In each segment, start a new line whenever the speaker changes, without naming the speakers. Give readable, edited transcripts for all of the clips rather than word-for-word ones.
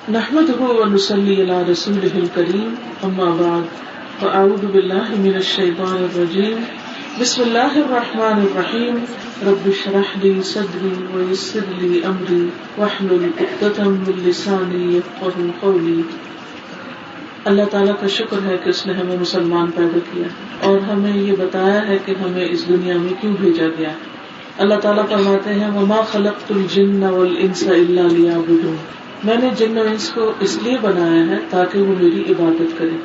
نحمده ونصلي على رسوله الكريم اما بعد فاعوذ بالله من الشيطان الرجيم بسم الله الرحمن الرحيم رب اشرح لي صدري ويسر لي امري واحلل عقدة من لساني يفقهوا قولي. اللہ تعالیٰ کا شکر ہے کہ اس نے ہمیں مسلمان پیدا کیا اور ہمیں یہ بتایا ہے کہ ہمیں اس دنیا میں کیوں بھیجا گیا. اللہ تعالیٰ فرماتے ہیں وما خلقت الجن والانس الا لیعبدون، میں نے جن و انس کو اس لیے بنایا ہے تاکہ وہ میری عبادت کریں.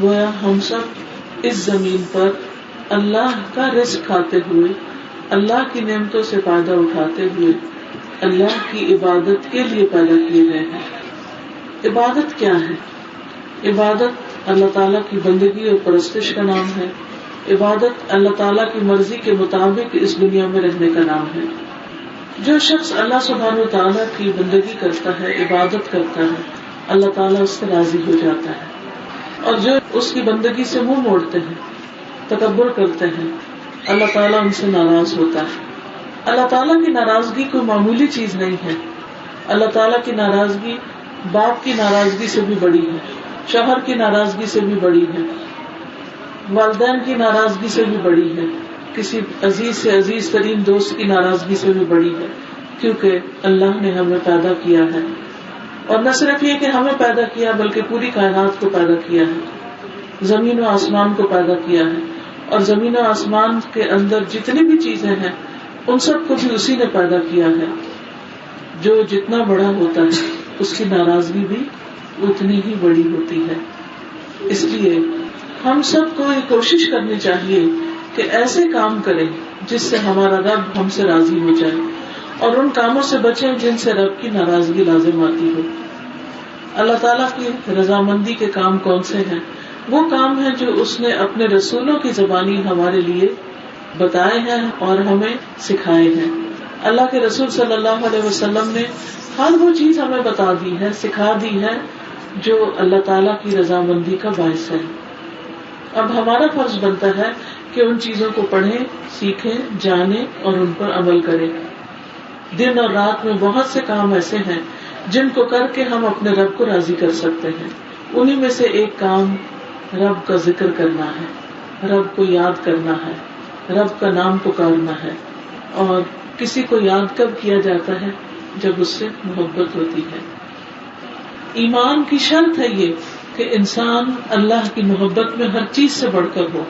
گویا ہم سب اس زمین پر اللہ کا رزق کھاتے ہوئے، اللہ کی نعمتوں سے فائدہ اٹھاتے ہوئے اللہ کی عبادت کے لیے پیدا کیے گئے ہیں. عبادت کیا ہے؟ عبادت اللہ تعالیٰ کی بندگی اور پرستش کا نام ہے. عبادت اللہ تعالیٰ کی مرضی کے مطابق اس دنیا میں رہنے کا نام ہے. جو شخص اللہ سبحانہ و تعالیٰ کی بندگی کرتا ہے، عبادت کرتا ہے، اللہ تعالیٰ اس سے راضی ہو جاتا ہے. اور جو اس کی بندگی سے منہ موڑتے ہیں، تکبر کرتے ہیں، اللہ تعالیٰ ان سے ناراض ہوتا ہے. اللہ تعالیٰ کی ناراضگی کوئی معمولی چیز نہیں ہے. اللہ تعالیٰ کی ناراضگی باپ کی ناراضگی سے بھی بڑی ہے، شوہر کی ناراضگی سے بھی بڑی ہے، والدین کی ناراضگی سے بھی بڑی ہے، کسی عزیز سے عزیز ترین دوست کی ناراضگی سے بھی بڑی ہے. کیونکہ اللہ نے ہمیں پیدا کیا ہے، اور نہ صرف یہ کہ ہمیں پیدا کیا بلکہ پوری کائنات کو پیدا کیا ہے، زمین و آسمان کو پیدا کیا ہے. اور زمین و آسمان کے اندر جتنی بھی چیزیں ہیں ان سب کو بھی اسی نے پیدا کیا ہے. جو جتنا بڑا ہوتا ہے اس کی ناراضگی بھی اتنی ہی بڑی ہوتی ہے. اس لیے ہم سب کو یہ کوشش کرنی چاہیے کہ ایسے کام کریں جس سے ہمارا رب ہم سے راضی ہو جائے، اور ان کاموں سے بچیں جن سے رب کی ناراضگی لازم آتی ہو. اللہ تعالیٰ کی رضامندی کے کام کون سے ہیں؟ وہ کام ہیں جو اس نے اپنے رسولوں کی زبانی ہمارے لیے بتائے ہیں اور ہمیں سکھائے ہیں. اللہ کے رسول صلی اللہ علیہ وسلم نے ہر وہ چیز ہمیں بتا دی ہے، سکھا دی ہے جو اللہ تعالیٰ کی رضامندی کا باعث ہے. اب ہمارا فرض بنتا ہے کہ ان چیزوں کو پڑھیں، سیکھیں، جانیں اور ان پر عمل کریں. دن اور رات میں بہت سے کام ایسے ہیں جن کو کر کے ہم اپنے رب کو راضی کر سکتے ہیں. انہی میں سے ایک کام رب کا ذکر کرنا ہے، رب کو یاد کرنا ہے، رب کا نام پکارنا ہے. اور کسی کو یاد کب کیا جاتا ہے؟ جب اس سے محبت ہوتی ہے. ایمان کی شرط ہے یہ کہ انسان اللہ کی محبت میں ہر چیز سے بڑھ کر ہو.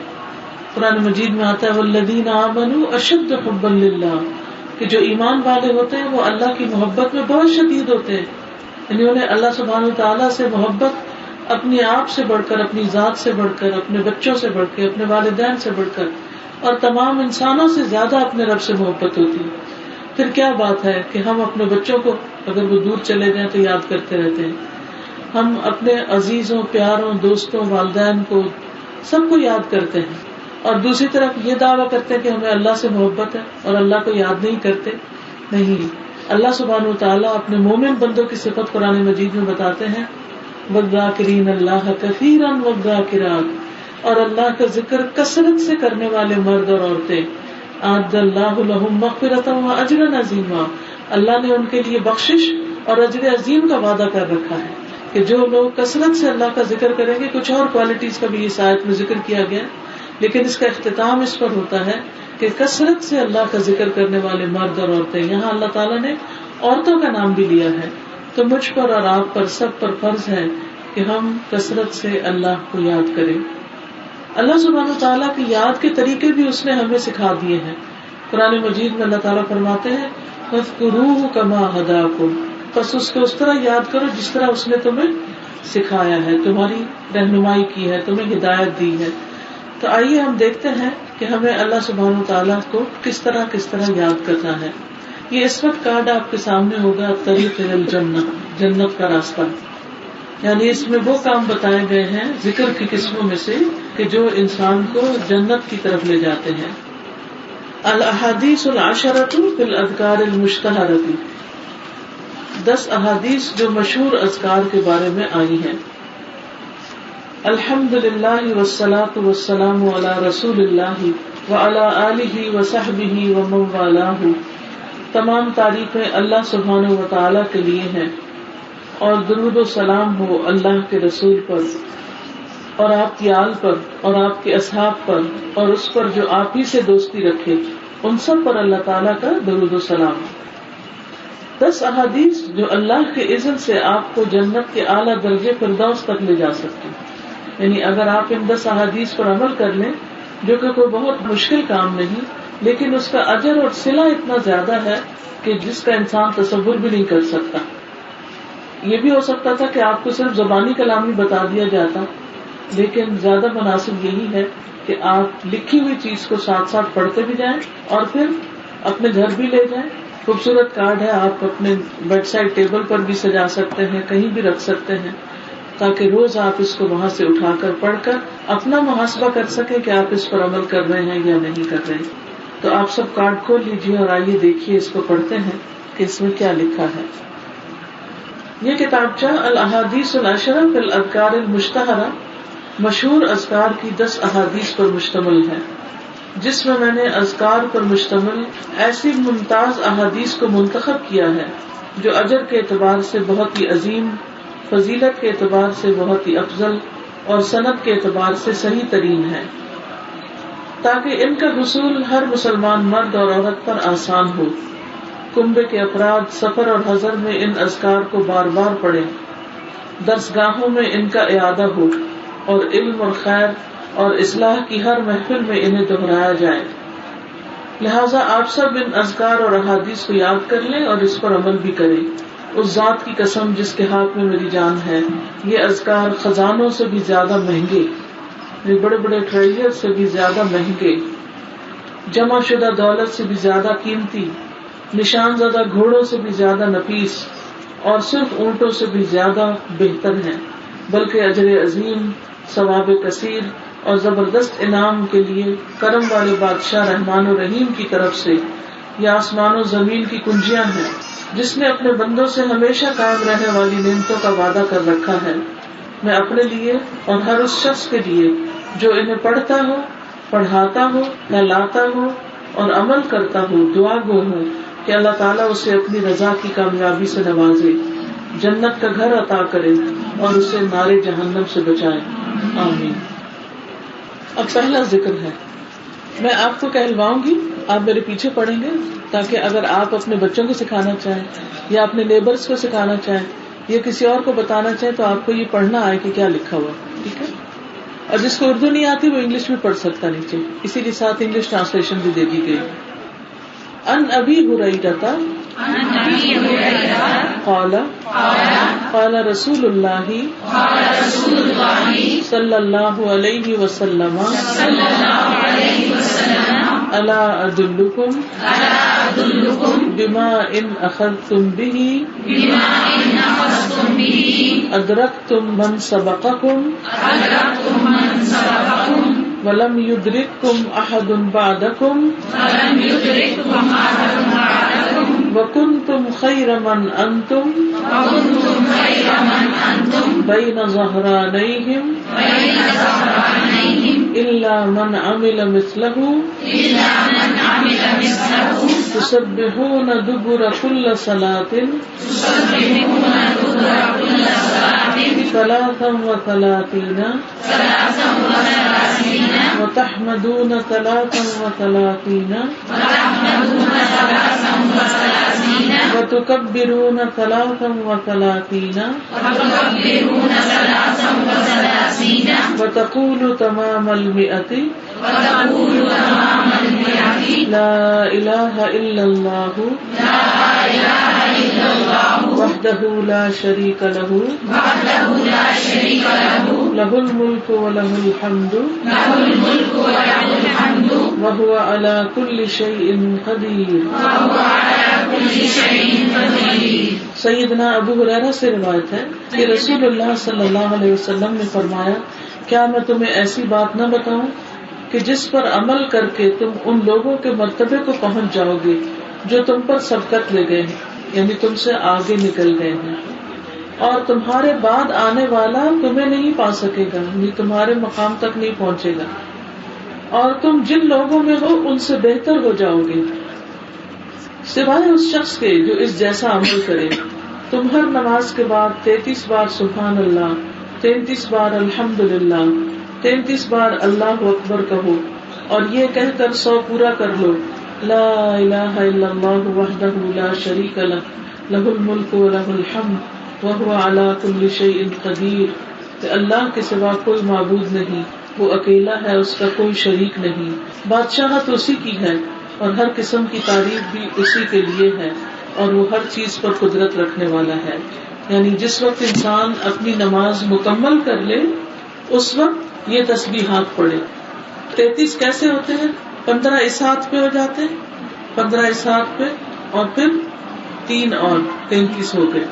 قرآن مجید میں آتا ہے والذین آمنوا اشد حبا للہ، کہ جو ایمان والے ہوتے ہیں وہ اللہ کی محبت میں بہت شدید ہوتے ہیں. یعنی انہیں اللہ سبحانہ وتعالیٰ سے محبت اپنی آپ سے بڑھ کر، اپنی ذات سے بڑھ کر، اپنے بچوں سے بڑھ کر، اپنے والدین سے بڑھ کر اور تمام انسانوں سے زیادہ اپنے رب سے محبت ہوتی ہے. پھر کیا بات ہے کہ ہم اپنے بچوں کو اگر وہ دور چلے جائیں تو یاد کرتے رہتے ہیں. ہم اپنے عزیزوں، پیاروں، دوستوں، والدین کو سب کو یاد کرتے ہیں، اور دوسری طرف یہ دعویٰ کرتے ہیں کہ ہمیں اللہ سے محبت ہے اور اللہ کو یاد نہیں کرتے. نہیں، اللہ سبحانہ وتعالیٰ اپنے مومن بندوں کی صفت قرآن مجید میں بتاتے ہیں وَالذَّاكِرِينَ اللَّهَ كَثِيرًا وَالذَّاكِرَاتِ، اور اللہ کا ذکر کثرت سے کرنے والے مرد اور عورتیں أَعَدَّ اللَّهُ لَهُم مَغْفِرَةً وَأَجْرًا عَظِيمًا، اللہ نے ان کے لیے بخشش اور اجر عظیم کا وعدہ کر رکھا ہے کہ جو لوگ کثرت سے اللہ کا ذکر کریں گے. کچھ اور کوالٹیز کا بھی اس آیت میں ذکر کیا گیا، لیکن اس کا اختتام اس پر ہوتا ہے کہ کثرت سے اللہ کا ذکر کرنے والے مرد اور عورتیں. یہاں اللہ تعالیٰ نے عورتوں کا نام بھی لیا ہے. تو مجھ پر اور آپ پر سب پر فرض ہے کہ ہم کثرت سے اللہ کو یاد کریں. اللہ سبحانہ و تعالیٰ کی یاد کے طریقے بھی اس نے ہمیں سکھا دیے ہیں. قرآن مجید میں اللہ تعالیٰ فرماتے ہیں فَاذْكُرُوهُ كَمَا هَدَاكُمْ، بس اس کو اس طرح یاد کرو جس طرح اس نے تمہیں سکھایا ہے، تمہاری رہنمائی کی ہے، تمہیں ہدایت دی ہے. تو آئیے ہم دیکھتے ہیں کہ ہمیں اللہ سبحانہ وتعالیٰ کو کس طرح یاد کرنا ہے. یہ اس وقت کارڈ آپ کے سامنے ہوگا طریق الجنہ، جنت کا راستہ. یعنی اس میں وہ کام بتائے گئے ہیں ذکر کی قسموں میں سے کہ جو انسان کو جنت کی طرف لے جاتے ہیں. الاحادیث العشرۃ فی الاذکار المشتہرۃ، 10 احادیث جو مشہور اذکار کے بارے میں آئی ہیں. الحمدللہ والصلاۃ والسلام علی رسول اللہ وعلی آلہ وصحبہ ومن والہ، تمام تعریفیں اللہ سبحانہ و تعالیٰ کے لیے ہیں اور درود و سلام ہو اللہ کے رسول پر اور آپ کی آل پر اور آپ کے اصحاب پر اور اس پر جو آپ ہی سے دوستی رکھے، ان سب پر اللہ تعالیٰ کا درود و سلام۔ 10 احادیث جو اللہ کے اذن سے آپ کو جنت کے اعلیٰ درجے فردوس تک لے جا سکتی، یعنی اگر آپ ان 10 احادیث پر عمل کر لیں، جو کہ کوئی بہت مشکل کام نہیں، لیکن اس کا اجر اور صلہ اتنا زیادہ ہے کہ جس کا انسان تصور بھی نہیں کر سکتا۔ یہ بھی ہو سکتا تھا کہ آپ کو صرف زبانی کلام ہی بتا دیا جاتا، لیکن زیادہ مناسب یہی ہے کہ آپ لکھی ہوئی چیز کو ساتھ ساتھ پڑھتے بھی جائیں اور پھر اپنے گھر بھی لے جائیں۔ خوبصورت کارڈ ہے، آپ اپنے بیڈ سائڈ ٹیبل پر بھی سجا سکتے ہیں، کہیں بھی رکھ سکتے ہیں، تاکہ روز آپ اس کو وہاں سے اٹھا کر پڑھ کر اپنا محاسبہ کر سکیں کہ آپ اس پر عمل کر رہے ہیں یا نہیں کر رہے۔ تو آپ سب کارڈ کھول لیجیے اور آئیے دیکھیے، اس کو پڑھتے ہیں کہ اس میں کیا لکھا ہے۔ یہ کتابچہ الاحادیث العشرہ فی الاذکار المشتہرہ، مشہور اذکار کی 10 احادیث پر مشتمل ہے، جس میں نے اذکار پر مشتمل ایسی ممتاز احادیث کو منتخب کیا ہے جو اجر کے اعتبار سے بہت ہی عظیم، فضیلت کے اعتبار سے بہت ہی افضل اور سند کے اعتبار سے صحیح ترین ہے، تاکہ ان کا حصول ہر مسلمان مرد اور عورت پر آسان ہو۔ کنبے کے افراد سفر اور حضر میں ان اذکار کو بار بار پڑھیں، درسگاہوں میں ان کا اعادہ ہو اور علم اور خیر اور اصلاح کی ہر محفل میں انہیں دہرایا جائے۔ لہٰذا آپ سب ان اذکار اور احادیث کو یاد کر لیں اور اس پر عمل بھی کریں۔ اس ذات کی قسم جس کے ہاتھ میں میری جان ہے، یہ اذکار خزانوں سے بھی زیادہ مہنگے، یہ بڑے بڑے ٹریجر سے بھی زیادہ مہنگے، جمع شدہ دولت سے بھی زیادہ قیمتی، نشان زدہ گھوڑوں سے بھی زیادہ نفیس اور صرف اونٹوں سے بھی زیادہ بہتر ہیں، بلکہ اجر عظیم، ثواب کثیر اور زبردست انعام کے لیے کرم والے بادشاہ رحمان و رحیم کی طرف سے یہ آسمان و زمین کی کنجیاں ہیں، جس نے اپنے بندوں سے ہمیشہ قائم رہنے والی نعمتوں کا وعدہ کر رکھا ہے۔ میں اپنے لیے اور ہر اس شخص کے لیے جو انہیں پڑھتا ہو، پڑھاتا ہو، پھیلاتا ہو اور عمل کرتا ہو دعا گو ہوں کہ اللہ تعالیٰ اسے اپنی رضا کی کامیابی سے نوازے، جنت کا گھر عطا کرے اور اسے نار جہنم سے بچائے، آمین۔ اب پہلا ذکر ہے، میں آپ کو کہلواؤں گی، آپ میرے پیچھے پڑھیں گے، تاکہ اگر آپ اپنے بچوں کو سکھانا چاہیں یا اپنے نیبرز کو سکھانا چاہیں یا کسی اور کو بتانا چاہیں تو آپ کو یہ پڑھنا آئے کہ کیا لکھا ہوا، ٹھیک ہے؟ اور جس کو اردو نہیں آتی وہ انگلش بھی پڑھ سکتا نیچے، اسی کے ساتھ انگلش ٹرانسلیشن بھی دے دی گئی۔ ان ابی ہریرہ قال قال رسول اللہ صلی اللہ علیہ وسلم الا ادلکم بما ان اخذتم به ادرکتم من سبقکم ولم يدرككم احد بعدكم وكنتم خير من انتم بين ظهرانيهم الا من عمل مثله تسبحون دبر كل صلاة 33 وتحمدون 33 وتكبرون 33 وتقول تمام 100 لا إله إلا الله وحده لا شريك له له الملك وله الحمد وهو على كل شيء قدير۔ سیدنا ابو ہریرہ سے روایت ہے کہ رسول اللہ صلی اللہ علیہ وسلم نے فرمایا، کیا میں تمہیں ایسی بات نہ بتاؤں کہ جس پر عمل کر کے تم ان لوگوں کے مرتبے کو پہنچ جاؤ گے جو تم پر سبقت لے گئے ہیں، یعنی تم سے آگے نکل گئے ہیں، اور تمہارے بعد آنے والا تمہیں نہیں پا سکے گا، یعنی تمہارے مقام تک نہیں پہنچے گا، اور تم جن لوگوں میں ہو ان سے بہتر ہو جاؤ گے، سوائے اس شخص کے جو اس جیسا عمل کرے تم ہر نماز کے بعد 33 بار سبحان اللہ، 33 بار الحمدللہ، 33 بار اللہ اکبر کہو، اور یہ کہہ کر 100 پورا کر لو، لا الہ الا اللہ وحدہ لا شریک لہ، لہ الملک ولہ الحمد وہو علی کل شیء قدیر، کہ اللہ کے سوا کوئی معبود نہیں، وہ اکیلا ہے، اس کا کوئی شریک نہیں، بادشاہت اسی کی ہے اور ہر قسم کی تعریف بھی اسی کے لیے ہے، اور وہ ہر چیز پر قدرت رکھنے والا ہے. یعنی جس وقت انسان اپنی نماز مکمل کر لے اس وقت یہ تسبیحات پڑھے. 33 کیسے ہوتے ہیں؟ 15 اس ہاتھ پہ ہو جاتے ہیں، 15 اس ہاتھ پہ، اور پھر 3 اور 33 ہو گئے.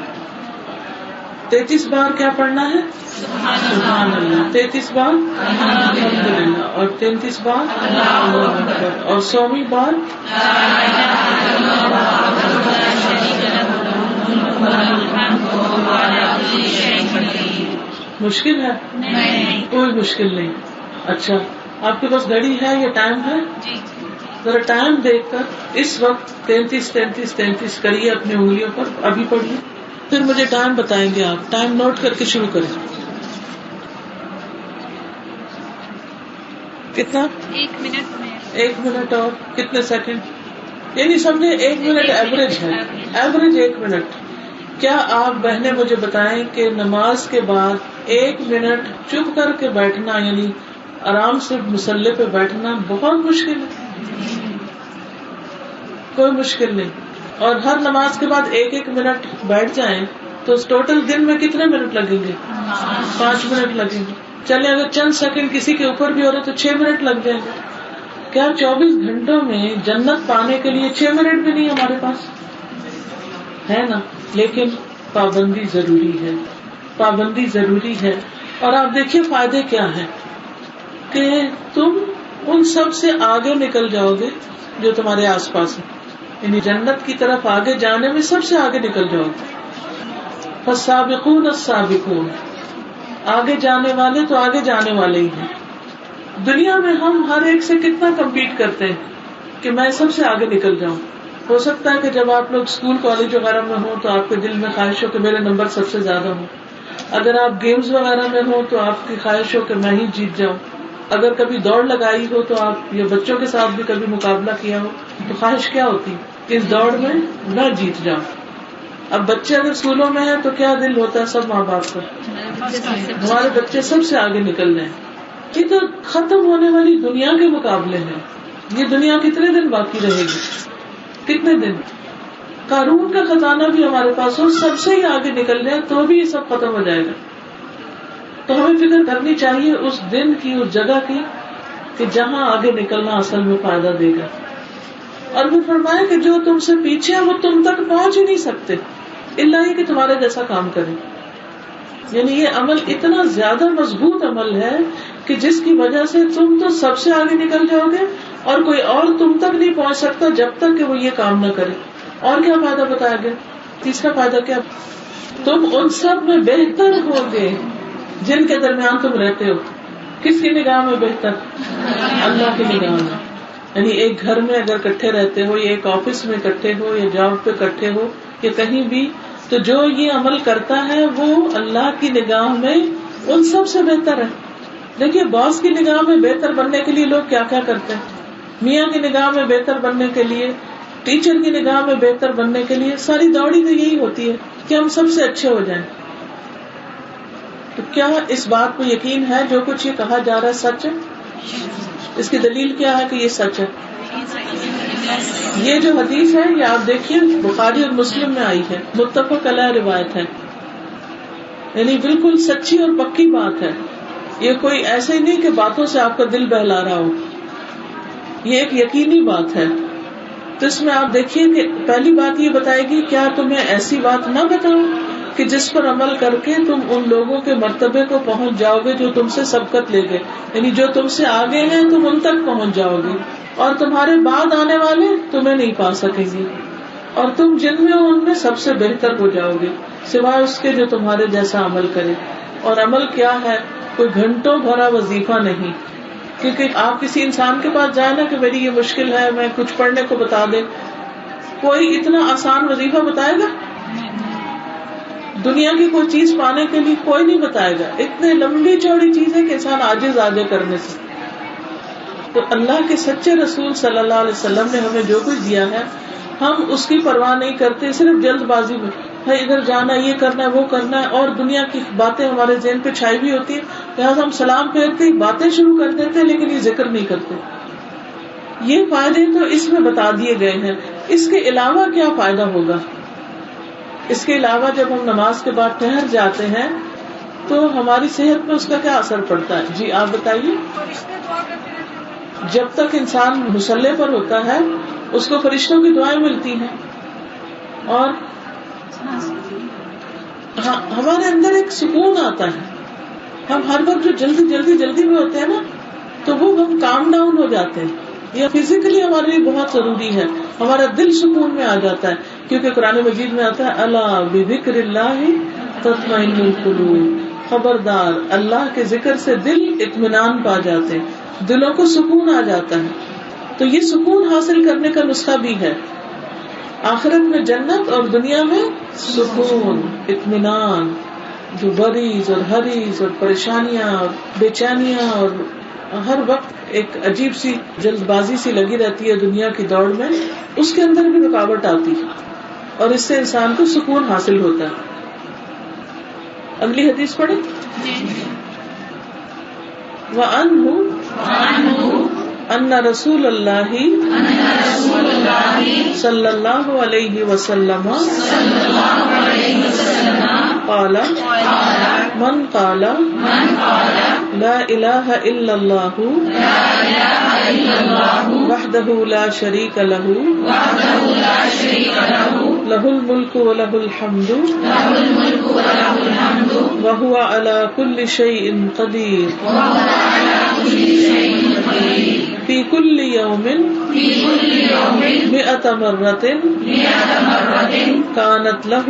33 بار کیا پڑھنا ہے؟ سبحان اللہ. 33 بار الحمدللہ، اور 33 بار اللہ اکبر، اور 100ویں بار مشکل ہے؟ کوئی مشکل نہیں. اچھا، آپ کے پاس گھڑی ہے یا ٹائم ہے؟ ذرا ٹائم دیکھ کر اس وقت 33 کریے اپنی انگلیوں پر، ابھی پڑھیے، پھر مجھے ٹائم بتائیں گے. آپ ٹائم نوٹ کر کے شروع کریں. کتنا؟
1 منٹ میں.
1 منٹ اور کتنے سیکنڈ؟ یعنی سمجھے 1 منٹ ایوریج ہے، ایوریج 1 منٹ. کیا آپ بہنیں مجھے بتائیں کہ نماز کے بعد 1 منٹ چپ کر کے بیٹھنا، یعنی آرام سے مصلی پہ بیٹھنا بہت مشکل ہے؟ کوئی مشکل نہیں. اور ہر نماز کے بعد 1 منٹ بیٹھ جائیں تو ٹوٹل دن میں کتنے منٹ لگیں گے؟ 5 منٹ لگیں گے. چلے اگر چند سیکنڈ کسی کے اوپر بھی ہو رہا تو 6 منٹ لگ جائیں گے. کیا 24 گھنٹوں میں جنت پانے کے لیے 6 منٹ بھی نہیں ہمارے پاس ہے نا؟ لیکن پابندی ضروری ہے، پابندی ضروری ہے. اور آپ دیکھیے فائدے کیا ہیں کہ تم ان سب سے آگے نکل جاؤ گے جو تمہارے آس پاس ہیں، یعنی جنت کی طرف آگے جانے میں سب سے آگے نکل جاؤ گے. فالسابقون السابقون، آگے جانے والے تو آگے جانے والے ہی ہیں. دنیا میں ہم ہر ایک سے کتنا کمپیٹ کرتے ہیں کہ میں سب سے آگے نکل جاؤں. ہو سکتا ہے کہ جب آپ لوگ اسکول کالج وغیرہ میں ہوں تو آپ کے دل میں خواہش ہو کہ میرے نمبر سب سے زیادہ ہوں. اگر آپ گیمز وغیرہ میں ہوں تو آپ کی خواہش ہو کہ میں ہی جیت جاؤں. اگر کبھی دوڑ لگائی ہو تو آپ یا بچوں کے ساتھ بھی کبھی مقابلہ کیا ہو تو خواہش کیا ہوتی کہ اس دوڑ میں میں جیت جاؤں. اب بچے اگر اسکولوں میں ہیں تو کیا دل ہوتا ہے سب ماں باپ کا، ہمارے بچے سب سے آگے نکل رہے ہیں. یہ تو ختم ہونے والی دنیا کے مقابلے ہیں. یہ دنیا کتنے دن باقی رہے گی؟ کتنے دن؟ قارون کا خزانہ بھی ہمارے پاس ہو، سب سے ہی آگے نکل جائے تو بھی یہ سب ختم ہو جائے گا. تو ہمیں فکر کرنی چاہیے اس دن کی، اس جگہ کی کہ جہاں آگے نکلنا اصل میں فائدہ دے گا. اور وہ فرمایا کہ جو تم سے پیچھے وہ تم تک پہنچ ہی نہیں سکتے الا یہ کہ تمہارے جیسا کام کریں. یعنی یہ عمل اتنا زیادہ مضبوط عمل ہے کہ جس کی وجہ سے تم تو سب سے آگے نکل جاؤ گے اور کوئی اور تم تک نہیں پہنچ سکتا جب تک کہ وہ یہ کام نہ کرے. اور کیا فائدہ بتایا گیا؟ تیسرا فائدہ کیا؟ تم ان سب میں بہتر ہوگے جن کے درمیان تم رہتے ہو. کس کی نگاہ میں بہتر؟ اللہ کی نگاہ میں. یعنی ایک گھر میں اگر اکٹھے رہتے ہو یا ایک آفس میں اکٹھے ہو یا جاب پہ اکٹھے ہو یا کہیں بھی، تو جو یہ عمل کرتا ہے وہ اللہ کی نگاہ میں ان سب سے بہتر ہے. دیکھیے باس کی نگاہ میں بہتر بننے کے لیے لوگ کیا کیا کرتے ہیں. میاں کی نگاہ میں بہتر بننے کے لیے، ٹیچر کی نگاہ میں بہتر بننے کے لیے ساری دوڑی تو یہی ہوتی ہے کہ ہم سب سے اچھے ہو جائیں. تو کیا اس بات کو یقین ہے جو کچھ یہ کہا جا رہا ہے سچ ہے؟ اس کی دلیل کیا ہے کہ یہ سچ ہے؟ یہ جو حدیث ہے یہ آپ دیکھیے بخاری اور مسلم میں آئی ہے، متفق علیہ روایت ہے. یعنی بالکل سچی اور پکی بات ہے. یہ کوئی ایسے ہی نہیں کہ باتوں سے آپ کا دل بہلا رہا ہو، یہ ایک یقینی بات ہے. تو اس میں آپ دیکھیے کہ پہلی بات یہ بتائے گی کیا تمہیں ایسی بات نہ بتاؤں کہ جس پر عمل کر کے تم ان لوگوں کے مرتبے کو پہنچ جاؤ گے جو تم سے سبقت لے گئے، یعنی جو تم سے آگے ہیں تم ان تک پہنچ جاؤ گے اور تمہارے بعد آنے والے تمہیں نہیں پا سکیں گے، اور تم جن میں ہو ان میں سب سے بہتر ہو جاؤ گے سوائے اس کے جو تمہارے جیسا عمل کرے. اور عمل کیا ہے؟ کوئی گھنٹوں بھرا وظیفہ نہیں. کیونکہ آپ کسی انسان کے پاس جائیں نا کہ میری یہ مشکل ہے میں کچھ پڑھنے کو بتا دے، کوئی اتنا آسان وظیفہ بتائے گا؟ دنیا کی کوئی چیز پانے کے لیے کوئی نہیں بتائے گا. اتنے لمبی چوڑی چیز ہے کہ انسان عاجز آجے کرنے سے. تو اللہ کے سچے رسول صلی اللہ علیہ وسلم نے ہمیں جو کچھ دیا ہے ہم اس کی پرواہ نہیں کرتے, صرف جلد بازی میں ہے ادھر جانا, یہ کرنا ہے, وہ کرنا ہے, اور دنیا کی باتیں ہمارے ذہن پہ چھائی ہوئی ہوتی ہیں, لہٰذا ہم سلام پھیرتے باتیں شروع کر دیتے ہیں لیکن یہ ذکر نہیں کرتے. یہ فائدے تو اس میں بتا دیے گئے ہیں. اس کے علاوہ کیا فائدہ ہوگا؟ اس کے علاوہ جب ہم نماز کے بعد ٹھہر جاتے ہیں تو ہماری صحت میں اس کا کیا اثر پڑتا ہے؟ جی آپ بتائیے. جب تک انسان مصلی پر ہوتا ہے اس کو فرشتوں کی دعائیں ملتی ہیں, اور ہمارے اندر ایک سکون آتا ہے. ہم ہر وقت جو جلدی میں ہوتے ہیں نا, تو وہ ہم کام ڈاؤن ہو جاتے ہیں. یہ فزیکلی ہمارے لیے بہت ضروری ہے. ہمارا دل سکون میں آ جاتا ہے, کیونکہ قرآن مجید میں آتا ہے الا بذکر اللہ تطمئن القلوب, خبردار اللہ کے ذکر سے دل اطمینان پا جاتے ہیں, دلوں کو سکون آ جاتا ہے. تو یہ سکون حاصل کرنے کا نسخہ بھی ہے. آخرت میں جنت اور دنیا میں سکون, اطمینان. جو بریز اور ہریز اور پریشانیاں اور بے چینیاں اور ہر وقت ایک عجیب سی جلد بازی سی لگی رہتی ہے دنیا کی دوڑ میں, اس کے اندر بھی رکاوٹ آتی ہے اور اس سے انسان کو سکون حاصل ہوتا ہے. اگلی حدیث پڑھیں. وَأَنْهُ أَنَّ رَسُولَ اللَّهِ صلی اللہ علیہ وسلم قال من قال لا الہ الا اللہ وحدہ لا شریک لہ لہ الملک ولہ الحمد وہو علی کل شیء قدیر فی کل یوم مئۃ مرۃ کانت لہ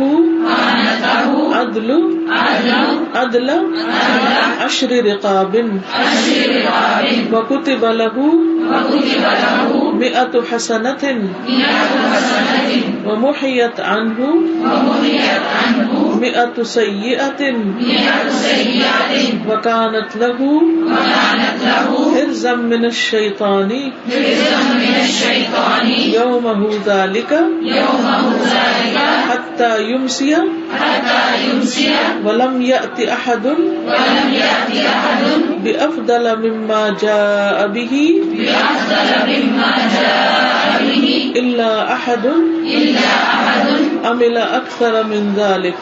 عدل عشر رقاب وکتب لہ مئۃ حسنۃ ومحیت عنہ مئۃ سیئۃ وکانت لہ حرزا من الشیطان یومہ ذلک حتی یمسی ولم یأت احد بأفضل مما جاء به الا احد عمل اکثر من ذلک.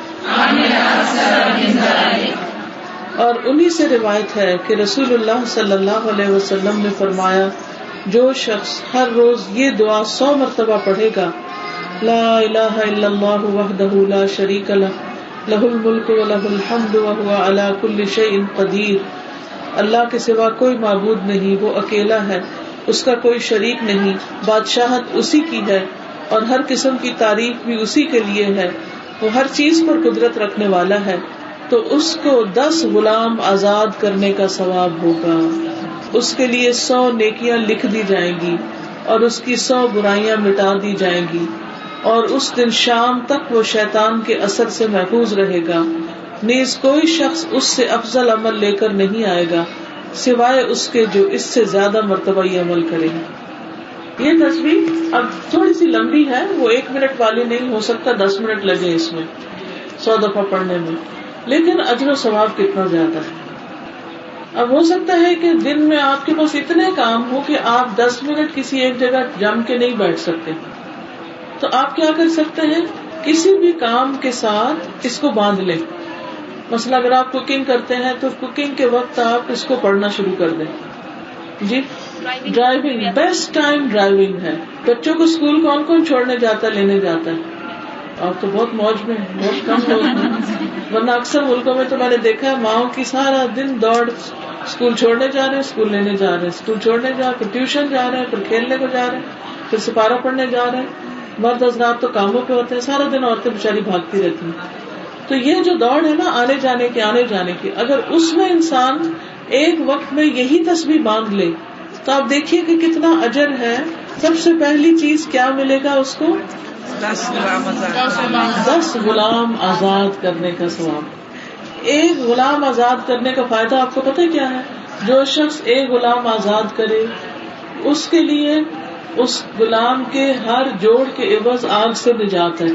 اور انہی سے روایت ہے کہ رسول اللہ صلی اللہ علیہ وسلم نے فرمایا, جو شخص ہر روز یہ دعا 100 مرتبہ پڑھے گا, لا الہ الا اللہ وحدہ لا شریک لہ لہ الملک ولہ الحمد وہو علی کل شیء قدیر, اللہ کے سوا کوئی معبود نہیں, وہ اکیلا ہے, اس کا کوئی شریک نہیں, بادشاہت اسی کی ہے اور ہر قسم کی تعریف بھی اسی کے لیے ہے, وہ ہر چیز پر قدرت رکھنے والا ہے. تو اس کو 10 غلام آزاد کرنے کا ثواب ہوگا, اس کے لیے 100 نیکیاں لکھ دی جائیں گی اور اس کی 100 برائیاں مٹا دی جائیں گی, اور اس دن شام تک وہ شیطان کے اثر سے محفوظ رہے گا. نیز کوئی شخص اس سے افضل عمل لے کر نہیں آئے گا سوائے اس کے جو اس سے زیادہ مرتبہ یہ عمل کرے گا. یہ تصویر اب تھوڑی سی لمبی ہے, وہ 1 منٹ والی نہیں, ہو سکتا 10 منٹ لگے اس میں 100 دفعہ پڑھنے میں, لیکن اجر و ثواب کتنا زیادہ ہے. اب ہو سکتا ہے کہ دن میں آپ کے پاس اتنے کام ہو کہ آپ 10 منٹ کسی ایک جگہ جم کے نہیں بیٹھ سکتے, تو آپ کیا کر سکتے ہیں, کسی بھی کام کے ساتھ اس کو باندھ لیں. مثلا اگر آپ کوکنگ کرتے ہیں تو کوکنگ کے وقت آپ اس کو پڑھنا شروع کر دیں. جی ڈرائیونگ, بیسٹ ٹائم ڈرائیونگ ہے. بچوں کو اسکول کون کون چھوڑنے جاتا ہے, لینے جاتا ہے؟ آپ تو بہت موج میں, بہت کم لوگ ہیں, ورنہ اکثر ملکوں میں تو میں نے دیکھا ہے ماؤں کی سارا دن دوڑ, اسکول چھوڑنے جا رہے ہیں, اسکول لینے جا رہے ہیں, اسکول چھوڑنے جا رہے ہیں, پھر ٹیوشن جا رہے ہیں, پھر کھیلنے کو جا رہے ہیں, پھر سپارہ پڑھنے جا رہے ہیں. مرد حضرات تو کاموں پہ ہوتے ہیں, سارا دن عورتیں بیچاری بھاگتی رہتی ہیں. تو یہ جو دوڑ ہے نا آنے جانے کی, اگر اس میں انسان ایک وقت میں یہی تسبیح باندھ لے تو آپ دیکھیے کہ کتنا اجر ہے. سب سے پہلی چیز کیا ملے گا اس کو, 10 غلام آزاد کرنے کا ثواب. ایک غلام آزاد کرنے کا فائدہ آپ کو پتہ کیا ہے؟ جو شخص ایک غلام آزاد کرے اس کے لیے اس غلام کے ہر جوڑ کے عوض آگ سے نجات ہے.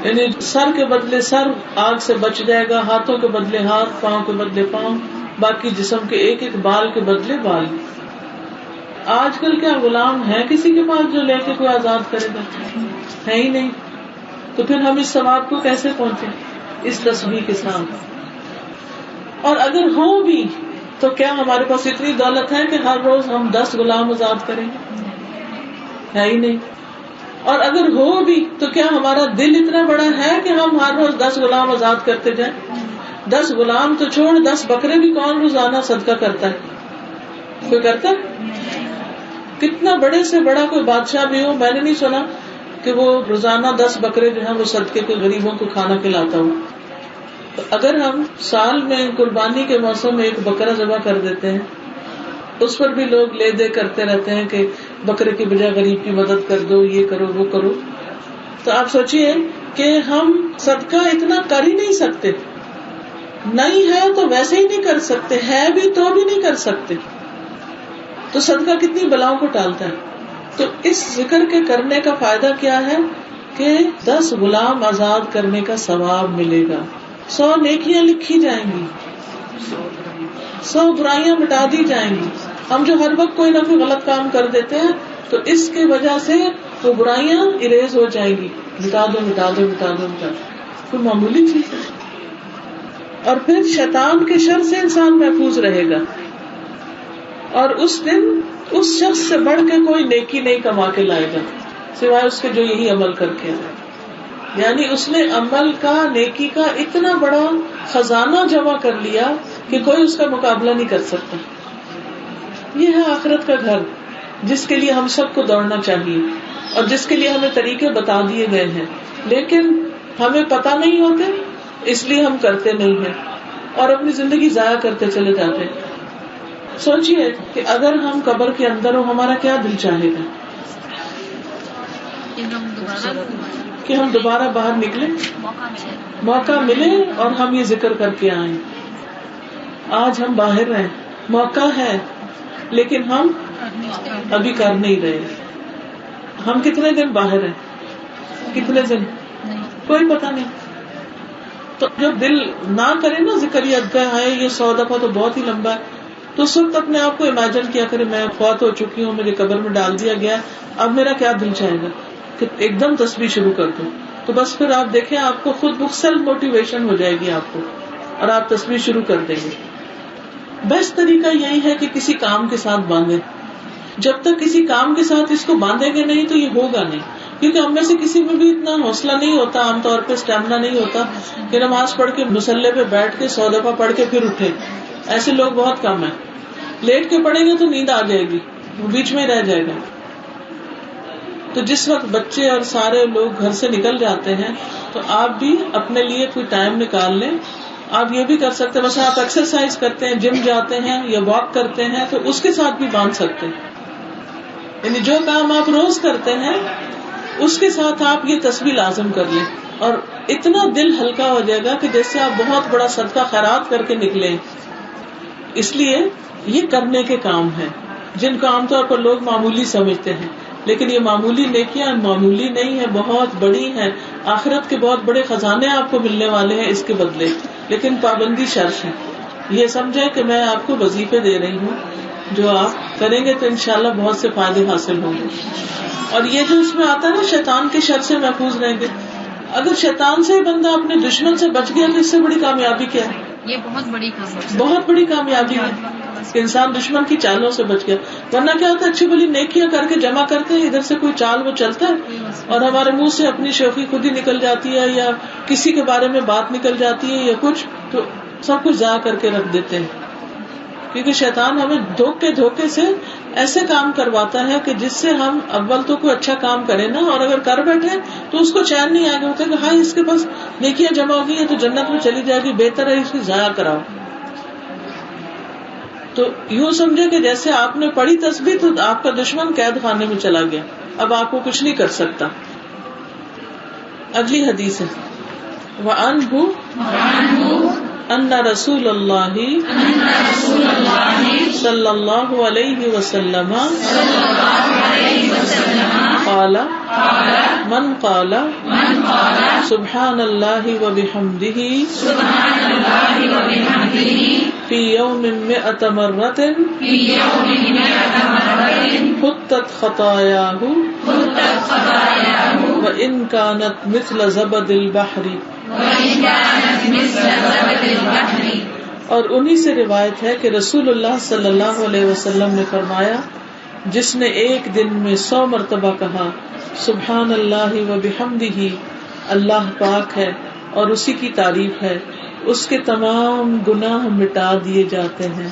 یعنی سر کے بدلے سر آگ سے بچ جائے گا، ہاتھوں کے بدلے ہاتھ، پاؤں کے بدلے پاؤں، باقی جسم کے ایک ایک بال کے بدلے بال. آج کل کیا غلام ہے کسی کے پاس جو لے کے کوئی آزاد کرے گا؟ ہے ہی نہیں. تو پھر ہم اس ثواب کو کیسے پہنچے؟ اس تسبیح کے ساتھ. اور اگر ہو بھی تو کیا ہمارے پاس اتنی دولت ہے کہ ہر روز ہم 10 غلام آزاد کریں گے؟ ہے ہی نہیں. اور اگر ہو بھی تو کیا ہمارا دل اتنا بڑا ہے کہ ہم ہر روز 10 غلام آزاد کرتے جائیں؟ 10 غلام تو چھوڑ، 10 بکرے بھی کون روزانہ صدقہ کرتا ہے؟ کوئی کرتا ہے؟ کتنا بڑے سے بڑا کوئی بادشاہ بھی ہو، میں نے نہیں سنا کہ وہ روزانہ 10 بکرے جو ہیں وہ صدقے کے غریبوں کو کھانا کھلاتا ہو. تو اگر ہم سال میں قربانی کے موسم میں ایک بکرا ذبح کر دیتے ہیں، اس پر بھی لوگ لے دے کرتے رہتے ہیں کہ بکرے کی بجائے غریب کی مدد کر دو، یہ کرو وہ کرو. تو آپ سوچئے کہ ہم صدقہ اتنا کر ہی نہیں سکتے، نہیں ہے تو ویسے ہی نہیں کر سکتے، ہے بھی تو بھی نہیں کر سکتے. تو صدقہ کتنی بلاؤں کو ٹالتا ہے. تو اس ذکر کے کرنے کا فائدہ کیا ہے کہ 10 غلام آزاد کرنے کا ثواب ملے گا، 100 نیکیاں لکھی جائیں گی، 100 برائیاں مٹا دی جائیں گی. ہم جو ہر وقت کوئی نہ کوئی غلط کام کر دیتے ہیں تو اس کی وجہ سے وہ برائیاں اریز ہو جائیں گی، مٹا دو مٹا دو مٹا دو مٹا دو. کوئی معمولی چیز ہے. اور پھر شیطان کے شر سے انسان محفوظ رہے گا، اور اس دن اس شخص سے بڑھ کے کوئی نیکی نہیں کما کے لائے گا سوائے اس کے جو یہی عمل کر کے آئے. یعنی اس نے عمل کا، نیکی کا اتنا بڑا خزانہ جمع کر لیا کہ کوئی اس کا مقابلہ نہیں کر سکتا. یہ ہے آخرت کا گھر جس کے لیے ہم سب کو دوڑنا چاہیے اور جس کے لیے ہمیں طریقے بتا دیے گئے ہیں، لیکن ہمیں پتہ نہیں ہوتے اس لیے ہم کرتے نہیں ہیں اور اپنی زندگی ضائع کرتے چلے جاتے ہیں. سوچئے کہ اگر ہم قبر کے اندر ہو ہمارا کیا دل چاہے گا کہ ہم دوبارہ باہر نکلیں، موقع ملے اور ہم یہ ذکر کر کے آئیں. آج ہم باہر ہیں، موقع ہے لیکن ہم ابھی کر نہیں رہے. ہم کتنے دن باہر ہیں، کتنے دن کوئی پتہ نہیں. تو جب دل نہ کرے نا ذکر یہ ادگاہ ہے یہ 100 دفعہ تو بہت ہی لمبا ہے، تو اس وقت اپنے آپ کو امیجن کیا کرے میں فوت ہو چکی ہوں، مجھے قبر میں ڈال دیا گیا، اب میرا کیا دل چاہے گا کہ ایک دم تسبیح شروع کر دوں. تو بس پھر آپ دیکھیں آپ کو خود سیلف موٹیویشن ہو جائے گی آپ کو اور آپ تسبیح شروع کر دیں گے. بیسٹ طریقہ یہی ہے کہ کسی کام کے ساتھ باندھیں. جب تک کسی کام کے ساتھ اس کو باندھیں گے نہیں تو یہ ہوگا نہیں، کیونکہ ہم میں سے کسی میں بھی اتنا حوصلہ نہیں ہوتا، عام طور پہ اسٹیمنا نہیں ہوتا کہ نماز پڑھ کے مصلے پہ بیٹھ کے 100 دفعہ پڑھ کے پھر اٹھے. ایسے لوگ بہت کم ہیں. لیٹ کے پڑھیں گے تو نیند آ جائے گی، وہ بیچ میں رہ جائے گا. تو جس وقت بچے اور سارے لوگ گھر سے نکل جاتے ہیں تو آپ بھی اپنے لیے کوئی ٹائم نکال لیں. آپ یہ بھی کر سکتے ہیں، مثلا آپ ایکسرسائز کرتے ہیں، جم جاتے ہیں یا واک کرتے ہیں تو اس کے ساتھ بھی باندھ سکتے ہیں. یعنی جو کام آپ روز کرتے ہیں اس کے ساتھ آپ یہ تسبیح لازم کر لیں اور اتنا دل ہلکا ہو جائے گا کہ جیسے آپ بہت بڑا صدقہ خیرات کر کے نکلیں. اس لیے یہ کرنے کے کام ہیں جن کو عام طور پر لوگ معمولی سمجھتے ہیں، لیکن یہ معمولی نیکیاں معمولی نہیں ہے، بہت بڑی ہیں. آخرت کے بہت بڑے خزانے آپ کو ملنے والے ہیں اس کے بدلے، لیکن پابندی شرط ہے. یہ سمجھے کہ میں آپ کو وظیفے دے رہی ہوں، جو آپ کریں گے تو انشاءاللہ بہت سے فائدے حاصل ہوں گے. اور یہ جو اس میں آتا ہے نا شیطان کے شر سے محفوظ رہیں گے. اگر شیطان سے بندہ اپنے دشمن سے بچ گیا تو اس سے بڑی کامیابی کیا ہے؟
یہ بہت
بڑی کامیابی ہے کہ انسان دشمن کی چالوں سے بچ گیا. ورنہ کیا ہوتا ہے اچھی بلی نیکیاں کر کے جمع کرتے ہیں، ادھر سے کوئی چال وہ چلتا ہے اور ہمارے منہ سے اپنی شوخی خود ہی نکل جاتی ہے یا کسی کے بارے میں بات نکل جاتی ہے یا کچھ، تو سب کچھ ضائع کر کے رکھ دیتے ہیں. کیونکہ شیطان ہمیں دھوکے سے ایسے کام کرواتا ہے کہ جس سے ہم اول تو کوئی اچھا کام کریں نا، اور اگر کر بیٹھے تو اس کو چین نہیں آگے ہوتا کہ ہاں اس کے پاس نیکیاں جمع ہو گئی ہیں تو جنت میں چلی جائے گی، بہتر ہے اس کی ضائع کراؤ. تو یوں سمجھے کہ جیسے آپ نے پڑھی تسبیح تو آپ کا دشمن قید خانے میں چلا گیا. اب آپ کو کچھ نہیں کر سکتا. اگلی حدیث ہے وَعَنْهُ أن رسول اللہ صلی اللہ علیہ وسلم قال من قال سبحان اللہ وبحمدہ فی یوم 100 مرۃ حطت خطایاہ وإن كانت مثل زبد البحر. اور انہی سے روایت ہے کہ رسول اللہ صلی اللہ علیہ وسلم نے فرمایا جس نے ایک دن میں 100 مرتبہ کہا سبحان اللہ وبحمدہ، اللہ پاک ہے اور اسی کی تعریف ہے، اس کے تمام گناہ مٹا دیے جاتے ہیں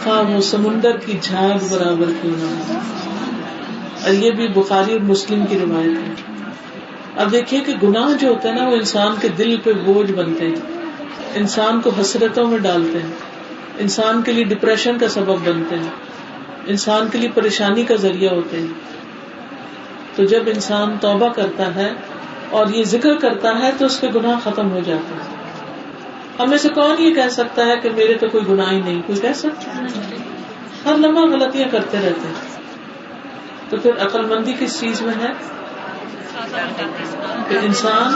خواہ وہ سمندر کی جھاگ برابر کیوں نہ ہو. اور یہ بھی بخاری اور مسلم کی روایت ہے. اب دیکھیے کہ گناہ جو ہوتے ہیں نا وہ انسان کے دل پہ بوجھ بنتے ہیں، انسان کو حسرتوں میں ڈالتے ہیں، انسان کے لیے ڈپریشن کا سبب بنتے ہیں، انسان کے لیے پریشانی کا ذریعہ ہوتے ہیں. تو جب انسان توبہ کرتا ہے اور یہ ذکر کرتا ہے تو اس کے گناہ ختم ہو جاتے ہیں. ہم میں سے کون یہ کہہ سکتا ہے کہ میرے تو کوئی گناہ ہی نہیں؟ کوئی کہہ سکتا ہے؟ ہر لمحہ غلطیاں کرتے رہتے ہیں. تو پھر عقل مندی کس چیز میں ہے کہ انسان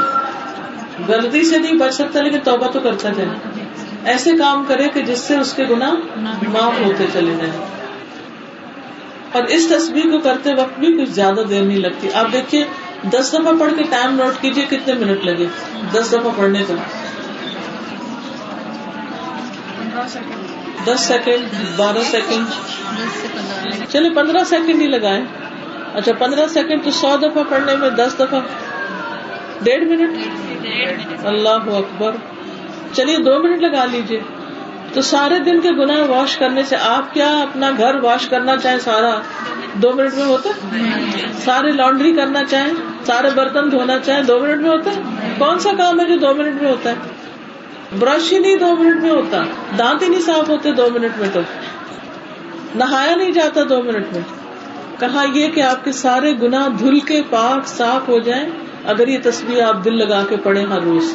غلطی سے نہیں بچ سکتا لیکن توبہ تو کرتا جائے، ایسے کام کرے کہ جس سے اس کے گناہ معاف ہوتے چلے جائیں. اور اس تسبیح کو کرتے وقت بھی کچھ زیادہ دیر نہیں لگتی. آپ دیکھیے 10 دفعہ پڑھ کے ٹائم نوٹ کیجئے کتنے منٹ لگے 10 دفعہ پڑھنے کا. 10 سیکنڈ 12 سیکنڈ چلے 15 سیکنڈ ہی لگائے. اچھا 15 سیکنڈ تو 100 دفعہ پڑھنے میں 10 دفعہ 1.5 منٹ. اللہ اکبر. چلیے 2 منٹ لگا لیجئے تو سارے دن کے گناہ واش کرنے سے آپ کیا اپنا گھر واش کرنا چاہیں سارا 2 منٹ میں ہوتا ہے؟ سارے لانڈری کرنا چاہیں، سارے برتن دھونا چاہیں 2 منٹ میں ہوتا ہے؟ کون سا کام ہے جو 2 منٹ میں ہوتا ہے؟ برش ہی نہیں 2 منٹ میں ہوتا، دانت ہی نہیں صاف ہوتے 2 منٹ میں، تو نہایا نہیں جاتا 2 منٹ میں. کہا یہ کہ آپ کے سارے گناہ دھل کے پاک صاف ہو جائیں اگر یہ تسبیح آپ دل لگا کے پڑھیں ہر روز.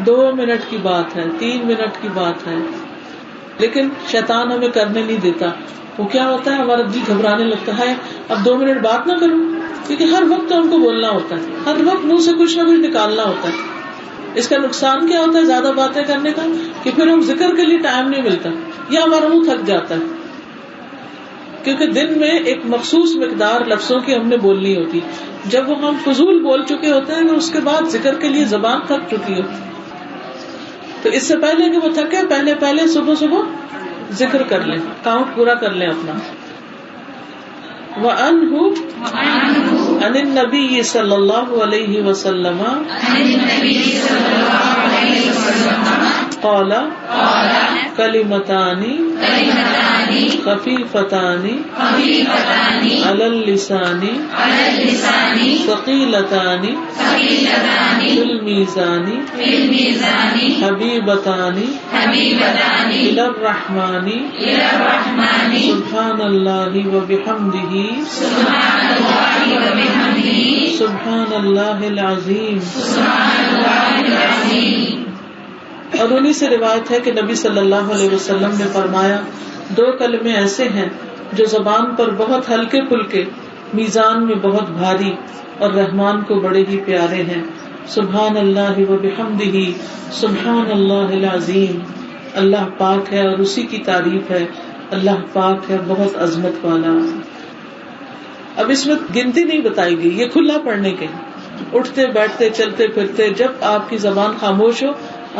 2 منٹ کی بات ہے، 3 منٹ کی بات ہے. لیکن شیطان ہمیں کرنے نہیں دیتا. وہ کیا ہوتا ہے ہمارا دل گھبرانے لگتا ہے اب 2 منٹ بات نہ کروں، کیونکہ ہر وقت ہم کو بولنا ہوتا ہے، ہر وقت منہ سے کچھ نہ کچھ نکالنا ہوتا ہے. اس کا نقصان کیا ہوتا ہے زیادہ باتیں کرنے کا کہ پھر ہم ذکر کے لیے ٹائم نہیں ملتا یا ہمارا منہ تھک جاتا ہے. کیونکہ دن میں ایک مخصوص مقدار لفظوں کی ہم نے بولنی ہوتی. جب وہ ہم فضول بول چکے ہوتے ہیں تو اس کے بعد ذکر کے لیے زبان تھک چکی ہوتی. تو اس سے پہلے کہ وہ تھکے پہلے صبح ذکر کر لیں، کاؤنٹ پورا کر لیں اپنا. وَأَنْهُ عَنِ النَّبِيِّ صلی اللہ علیہ وسلم قال کلمتان خفیفتان علی اللسان ثقیلتان فی المیزان حبیبتان الی الرحمن سبحان اللہ وبحمدہ سبحان اللہ العظیم. اور انہی سے روایت ہے کہ نبی صلی اللہ علیہ وسلم نے فرمایا 2 کلمے ایسے ہیں جو زبان پر بہت ہلکے پھلکے، میزان میں بہت بھاری اور رحمان کو بڑے ہی پیارے ہیں. سبحان اللہ وبحمدہ سبحان اللہ العظیم. اللہ پاک ہے اور اسی کی تعریف ہے، اللہ پاک ہے بہت عظمت والا. اب اس میں گنتی نہیں بتائی گئی، یہ کھلا پڑھنے کے، اٹھتے بیٹھتے چلتے پھرتے جب آپ کی زبان خاموش ہو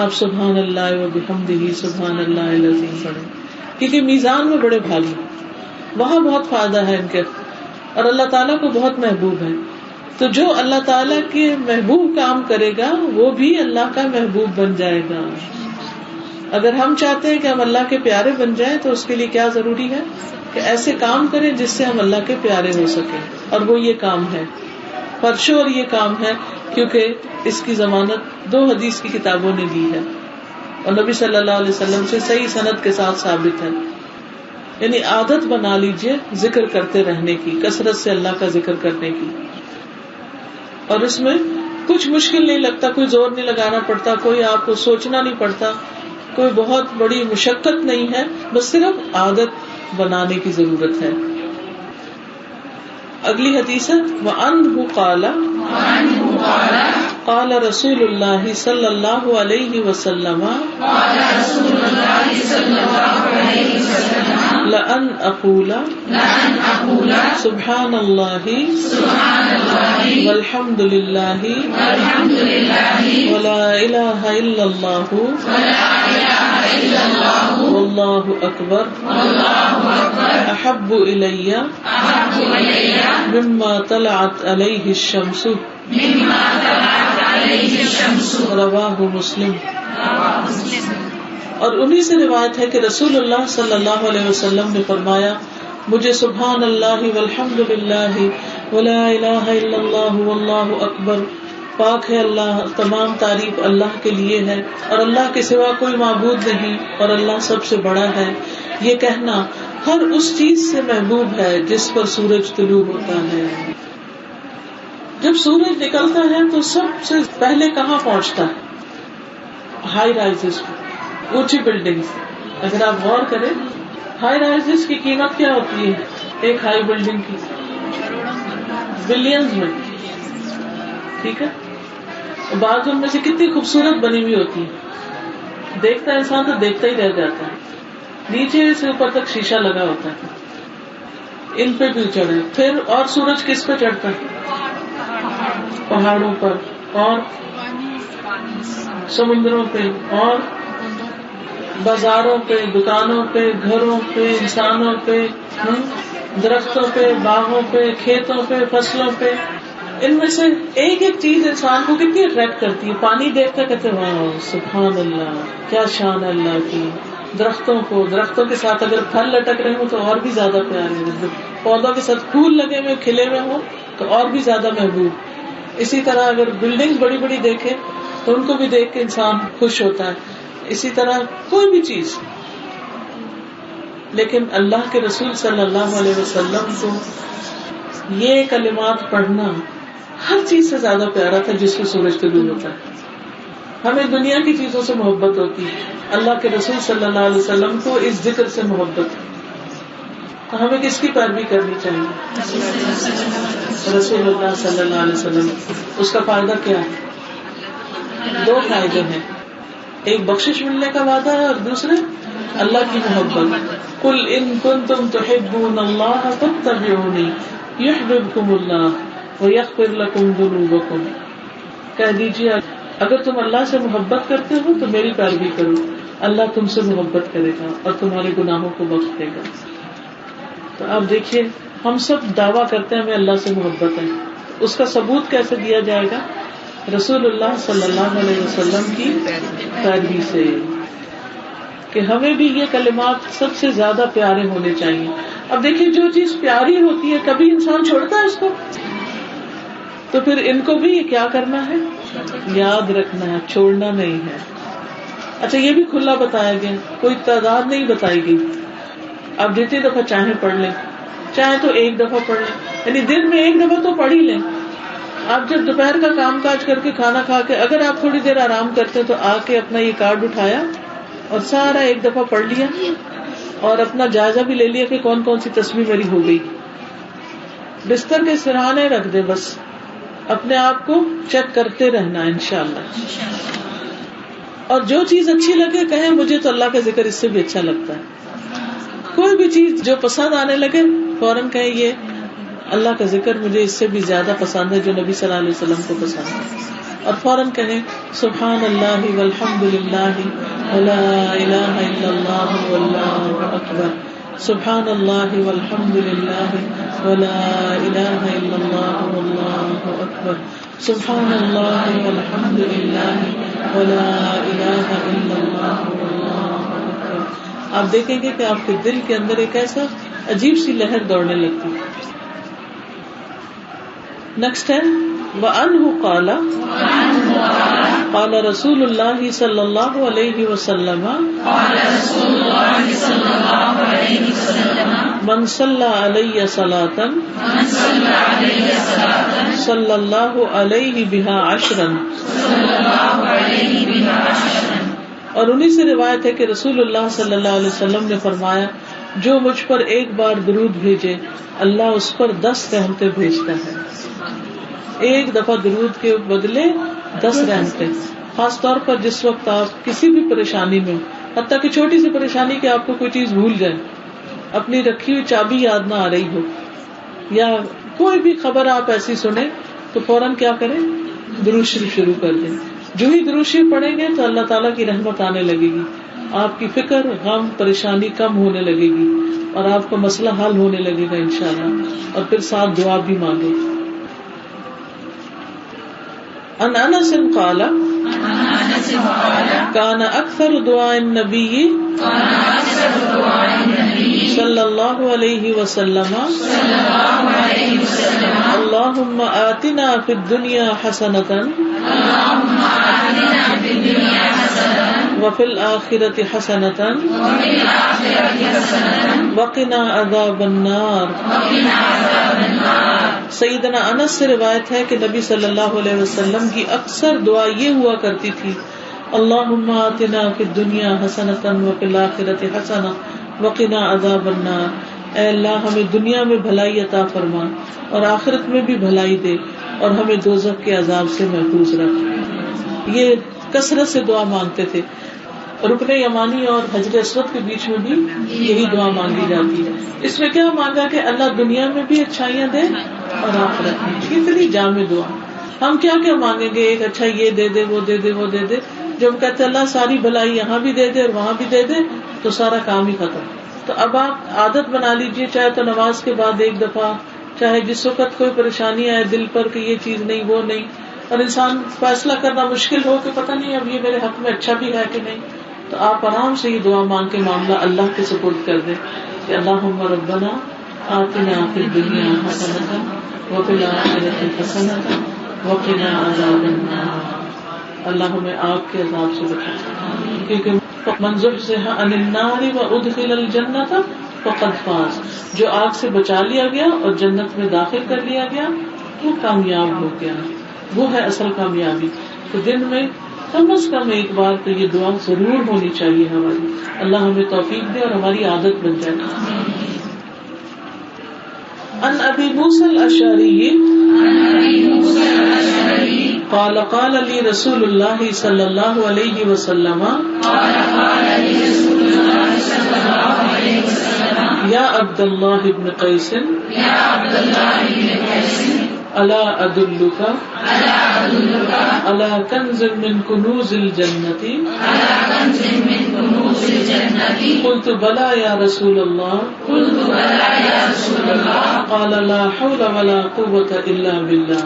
آپ سبحان اللہ وبحمدہ سبحان اللہ العظیم پڑھیں، کیونکہ میزان میں بڑے بھاری وہاں بہت فائدہ ہے ان کے، اور اللہ تعالیٰ کو بہت محبوب ہے. تو جو اللہ تعالیٰ کے محبوب کام کرے گا وہ بھی اللہ کا محبوب بن جائے گا. اگر ہم چاہتے ہیں کہ ہم اللہ کے پیارے بن جائیں تو اس کے لیے کیا ضروری ہے کہ ایسے کام کریں جس سے ہم اللہ کے پیارے ہو سکیں، اور وہ یہ کام ہے فرشو، اور یہ کام ہے کیونکہ اس کی ضمانت 2 حدیث کی کتابوں نے دی ہے اور نبی صلی اللہ علیہ وسلم سے صحیح سند کے ساتھ ثابت ہے. یعنی عادت بنا لیجئے ذکر کرتے رہنے کی، کثرت سے اللہ کا ذکر کرنے کی. اور اس میں کچھ مشکل نہیں لگتا، کوئی زور نہیں لگانا پڑتا، کوئی آپ کو سوچنا نہیں پڑتا، کوئی بہت بڑی مشقت نہیں ہے، بس صرف عادت بنانے کی ضرورت ہے. اگلی حدیث ہے وَأَنْهُ قَالَ قال رسول اللہ صلی اللہ علیہ وسلم لأن اقول سبحان اللہ والحمد للہ ولا الہ الا اللہ واللہ اکبر احب الی مما طلعت علیہ الشمس رواہ مسلم. اور انہی سے روایت ہے کہ رسول اللہ صلی اللہ علیہ وسلم نے فرمایا مجھے سبحان اللہ والحمد للہ ولا الہ الا اللہ واللہ اکبر، پاک ہے اللہ، تمام تعریف اللہ کے لیے ہے اور اللہ کے سوا کوئی معبود نہیں اور اللہ سب سے بڑا ہے، یہ کہنا ہر اس چیز سے محبوب ہے جس پر سورج طلوع ہوتا ہے. جب سورج نکلتا ہے تو سب سے پہلے کہاں پہنچتا ہے؟ ہائی رائزز، اونچی بلڈنگز. اگر آپ غور کریں ہائی رائزز کی قیمت کیا ہوتی ہے ایک ہائی بلڈنگ کی؟ بلینز میں، ٹھیک ہے. بعض ان میں سے کتنی خوبصورت بنی ہوئی ہوتی ہے، دیکھتا ہے انسان تو دیکھتا ہی رہ جاتا ہے. نیچے سے اوپر تک شیشہ لگا ہوتا ہے، ان پہ بھی چڑھے. پھر اور سورج کس پہ چڑھتا ہے؟ پہاڑوں پر اور سمندروں پہ اور بازاروں پہ، دکانوں پہ، گھروں پہ، انسانوں پہ، درختوں پہ، باغوں پہ، کھیتوں پہ، فصلوں پہ. ان میں سے ایک ایک چیز انسان کو کتنی اٹریکٹ کرتی ہے. پانی دیکھ کر کہتے ہیں واہ سبحان اللہ، کیا شان ہے اللہ کی. درختوں کے ساتھ اگر پھل لٹک رہے ہوں تو اور بھی زیادہ پیارے ہیں، پودوں کے ساتھ پھول لگے ہوئے کھلے ہوئے ہوں تو اور بھی زیادہ محبوب. اسی طرح اگر بلڈنگ بڑی بڑی دیکھے تو ان کو بھی دیکھ کے انسان خوش ہوتا ہے. اسی طرح کوئی بھی چیز. لیکن اللہ کے رسول صلی اللہ علیہ وسلم کو یہ کلمات پڑھنا ہر چیز سے زیادہ پیارا تھا جس سے سورج طلوع ہوتا ہے. ہمیں دنیا کی چیزوں سے محبت ہوتی ہے، اللہ کے رسول صلی اللہ علیہ وسلم کو اس ذکر سے محبت ہے. تو ہمیں کس کی پیروی کرنی چاہیے؟ رسول اللہ صلی اللہ علیہ وسلم. اس کا فائدہ کیا ہے؟ دو فائدے ہیں، ایک بخشش ملنے کا وعدہ ہے اور دوسرے اللہ کی محبت. قل ان کنتم تحبون اللہ فاتبعونی یحببکم اللہ ویغفر لکم ذنوبکم. کہہ دیجیے اگر تم اللہ سے محبت کرتے ہو تو میری پیروی کرو، اللہ تم سے محبت کرے گا اور تمہارے گناہوں کو بخش دے گا. تو آپ دیکھیے ہم سب دعویٰ کرتے ہیں ہمیں اللہ سے محبت ہے، اس کا ثبوت کیسے دیا جائے گا؟ رسول اللہ صلی اللہ علیہ وسلم کی پیروی سے، کہ ہمیں بھی یہ کلمات سب سے زیادہ پیارے ہونے چاہیے. اب دیکھیے جو چیز پیاری ہوتی ہے کبھی انسان چھوڑتا ہے اس کو، تو پھر ان کو بھی کیا کرنا ہے؟ یاد رکھنا ہے، چھوڑنا نہیں ہے. اچھا یہ بھی کھلا بتایا گیا، کوئی تعداد نہیں بتائی گئی. آپ جتنی دفعہ چاہیں پڑھ لیں، چاہے تو ایک دفعہ پڑھ لیں، یعنی دن میں ایک دفعہ تو پڑھ ہی لیں. آپ جب دوپہر کا کام کاج کر کے کھانا کھا کے اگر آپ تھوڑی دیر آرام کرتے تو آ کے اپنا یہ کارڈ اٹھایا اور سارا ایک دفعہ پڑھ لیا اور اپنا جائزہ بھی لے لیا کہ کون کون سی تسبیح میری ہو گئی. بستر کے سرہانے رکھ دے، بس اپنے آپ کو چیک کرتے رہنا انشاءاللہ. اور جو چیز اچھی لگے کہیں مجھے تو اللہ کا ذکر اس سے بھی اچھا لگتا ہے. کوئی بھی چیز جو پسند آنے لگے فوراً کہیں یہ اللہ کا ذکر مجھے اس سے بھی زیادہ پسند ہے جو نبی صلی اللہ علیہ وسلم کو پسند ہے. اور فوراً کہیں سبحان اللہ والحمد للہ ولا الہ الا اللہ واللہ اکبر. سبحان اللہ والحمد للہ ولا الہ الا اللہ واللہ اکبر. سبحان اللہ والحمد للہ ولا الہ الا اللہ واللہ اکبر. آپ دیکھیں گے کہ آپ کے دل کے اندر ایک ایسا عجیب سی لہر دوڑنے لگتی ہے. نیکسٹ ہے وَأَنْهُ قَالَ قَالَ رسول اللہ صلی اللہ علیہ وسلم من صلی علیہ صلاۃ صلی اللہ علیہ بہا عشرا. اور انہی سے روایت ہے کہ رسول اللہ صلی اللہ علیہ وسلم نے فرمایا جو مجھ پر ایک بار درود بھیجے اللہ اس پر 10 رحمتیں بھیجتا ہے. ایک دفعہ درود کے بدلے 10 رحمتیں. خاص طور پر جس وقت آپ کسی بھی پریشانی میں، حتیٰ کہ چھوٹی سی پریشانی کہ آپ کو کوئی چیز بھول جائے، اپنی رکھی ہوئی چابی یاد نہ آ رہی ہو، یا کوئی بھی خبر آپ ایسی سنیں تو فوراً کیا کریں؟ درود شریف شروع کر دیں. جو ہی درود شریف پڑھیں گے تو اللہ تعالیٰ کی رحمت آنے لگے گی، آپ کی فکر، غم، پریشانی کم ہونے لگے گی اور آپ کا مسئلہ حل ہونے لگے گا انشاءاللہ. اور پھر ساتھ دعا بھی مانگے. ان انس قال كان اکثر دعاء النبی صلی اللہ علیہ وسلم اللہم آتنا فی الدنیا حسنۃ وفی الآخرۃ حسنۃ وقنا عذاب النار. سیدنا انس سے روایت ہے کہ نبی صلی اللہ علیہ وسلم کی اکثر دعا یہ ہوا کرتی تھی اللہم آتنا فی الدنیا حسنۃ وفی الآخرۃ حسنۃ وقنا عذاب النار. اے اللہ ہمیں دنیا میں بھلائی عطا فرما اور آخرت میں بھی بھلائی دے اور ہمیں دوزخ کے عذاب سے محفوظ رکھ. یہ کثرت سے دعا مانگتے تھے. رکن یمانی اور حجر اسود کے بیچ میں بھی یہی دعا مانگی جاتی ہے. اس میں کیا مانگا کہ اللہ دنیا میں بھی اچھائیاں دے اور آخرت میں. اتنی جامع دعا. ہم کیا کیا مانگیں گے؟ ایک اچھا یہ دے دے، وہ دے دے، وہ دے دے. جب ہم کہتے اللہ ساری بھلائی یہاں بھی دے دے اور وہاں بھی دے دے تو سارا کام ہی ختم. تو اب آپ عادت بنا لیجئے، چاہے تو نماز کے بعد ایک دفعہ، چاہے جس وقت کوئی پریشانی آئے دل پر کہ یہ چیز نہیں وہ نہیں، اور انسان فیصلہ کرنا مشکل ہو کہ پتہ نہیں اب یہ میرے حق میں اچھا بھی ہے کہ نہیں، تو آپ آرام سے یہ دعا مانگ کے معاملہ اللہ کے سپرد کر دیں کہ اللہم ربنا آتنا فی الدنیا حسنۃ وفی الآخرۃ حسنۃ وقنا عذاب النار. اللہ ہمیں آگ کے عذاب سے بچائے، کیونکہ من زحزح عن النار وادخل الجنۃ فقد فاز. جو آگ سے بچا لیا گیا اور جنت میں داخل کر لیا گیا وہ کامیاب ہو گیا. وہ ہے اصل کامیابی. تو دن میں کم از کم ایک بار تو یہ دعا ضرور ہونی چاہیے ہماری. اللہ ہمیں توفیق دے اور ہماری عادت بن جائے. عن ابی موسیٰ الاشعری قال قال لی رسول اللہ صلی اللہ علیہ وسلم یا عبد اللہ بن قیس الا ادلک علی کنز من کنوز الجنۃ قلت بلا یا رسول اللہ قال لا حول ولا قوة الا باللہ.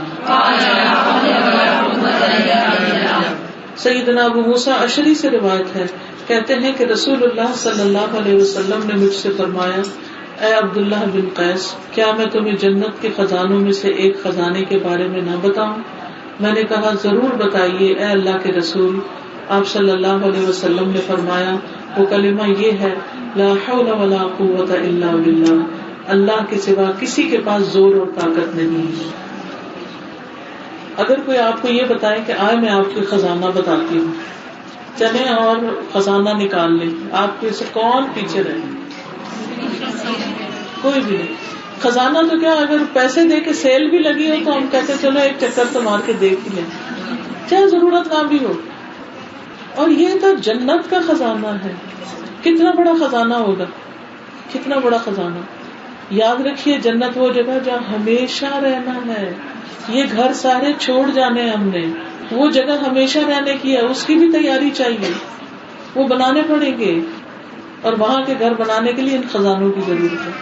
سیدنا ابو موسیٰ اشعری سے روایت ہے، کہتے ہیں کہ رسول اللہ صلی اللہ علیہ وسلم نے مجھ سے فرمایا اے عبداللہ بن قیس، کیا میں تمہیں جنت کے خزانوں میں سے ایک خزانے کے بارے میں نہ بتاؤں؟ میں نے کہا ضرور بتائیے اے اللہ کے رسول. آپ صلی اللہ علیہ وسلم نے فرمایا وہ کلمہ یہ ہے لا حول ولا قوة الا باللہ. اللہ کے سوا کسی کے پاس زور اور طاقت نہیں ہے. اگر کوئی آپ کو یہ بتائے کہ آئے میں آپ کو خزانہ بتاتی ہوں، چلیں اور خزانہ نکال لیں، آپ کے سے کون پیچھے رہے؟ کوئی بھی نہیں. خزانہ تو کیا اگر پیسے دے کے سیل بھی لگی ہو تو ہم کہتے چلو ایک چکر تو مار کے دیکھ ہی لیں، چاہے ضرورت نہ بھی ہو. اور یہ تو جنت کا خزانہ ہے. کتنا بڑا خزانہ ہوگا، کتنا بڑا خزانہ. یاد رکھیے جنت وہ جگہ جہاں ہمیشہ رہنا ہے. یہ گھر سارے چھوڑ جانے ہیں ہم نے، وہ جگہ ہمیشہ رہنے کی ہے، اس کی بھی تیاری چاہیے، وہ بنانے پڑیں گے. اور وہاں کے گھر بنانے کے لیے ان خزانوں کی ضرورت ہے.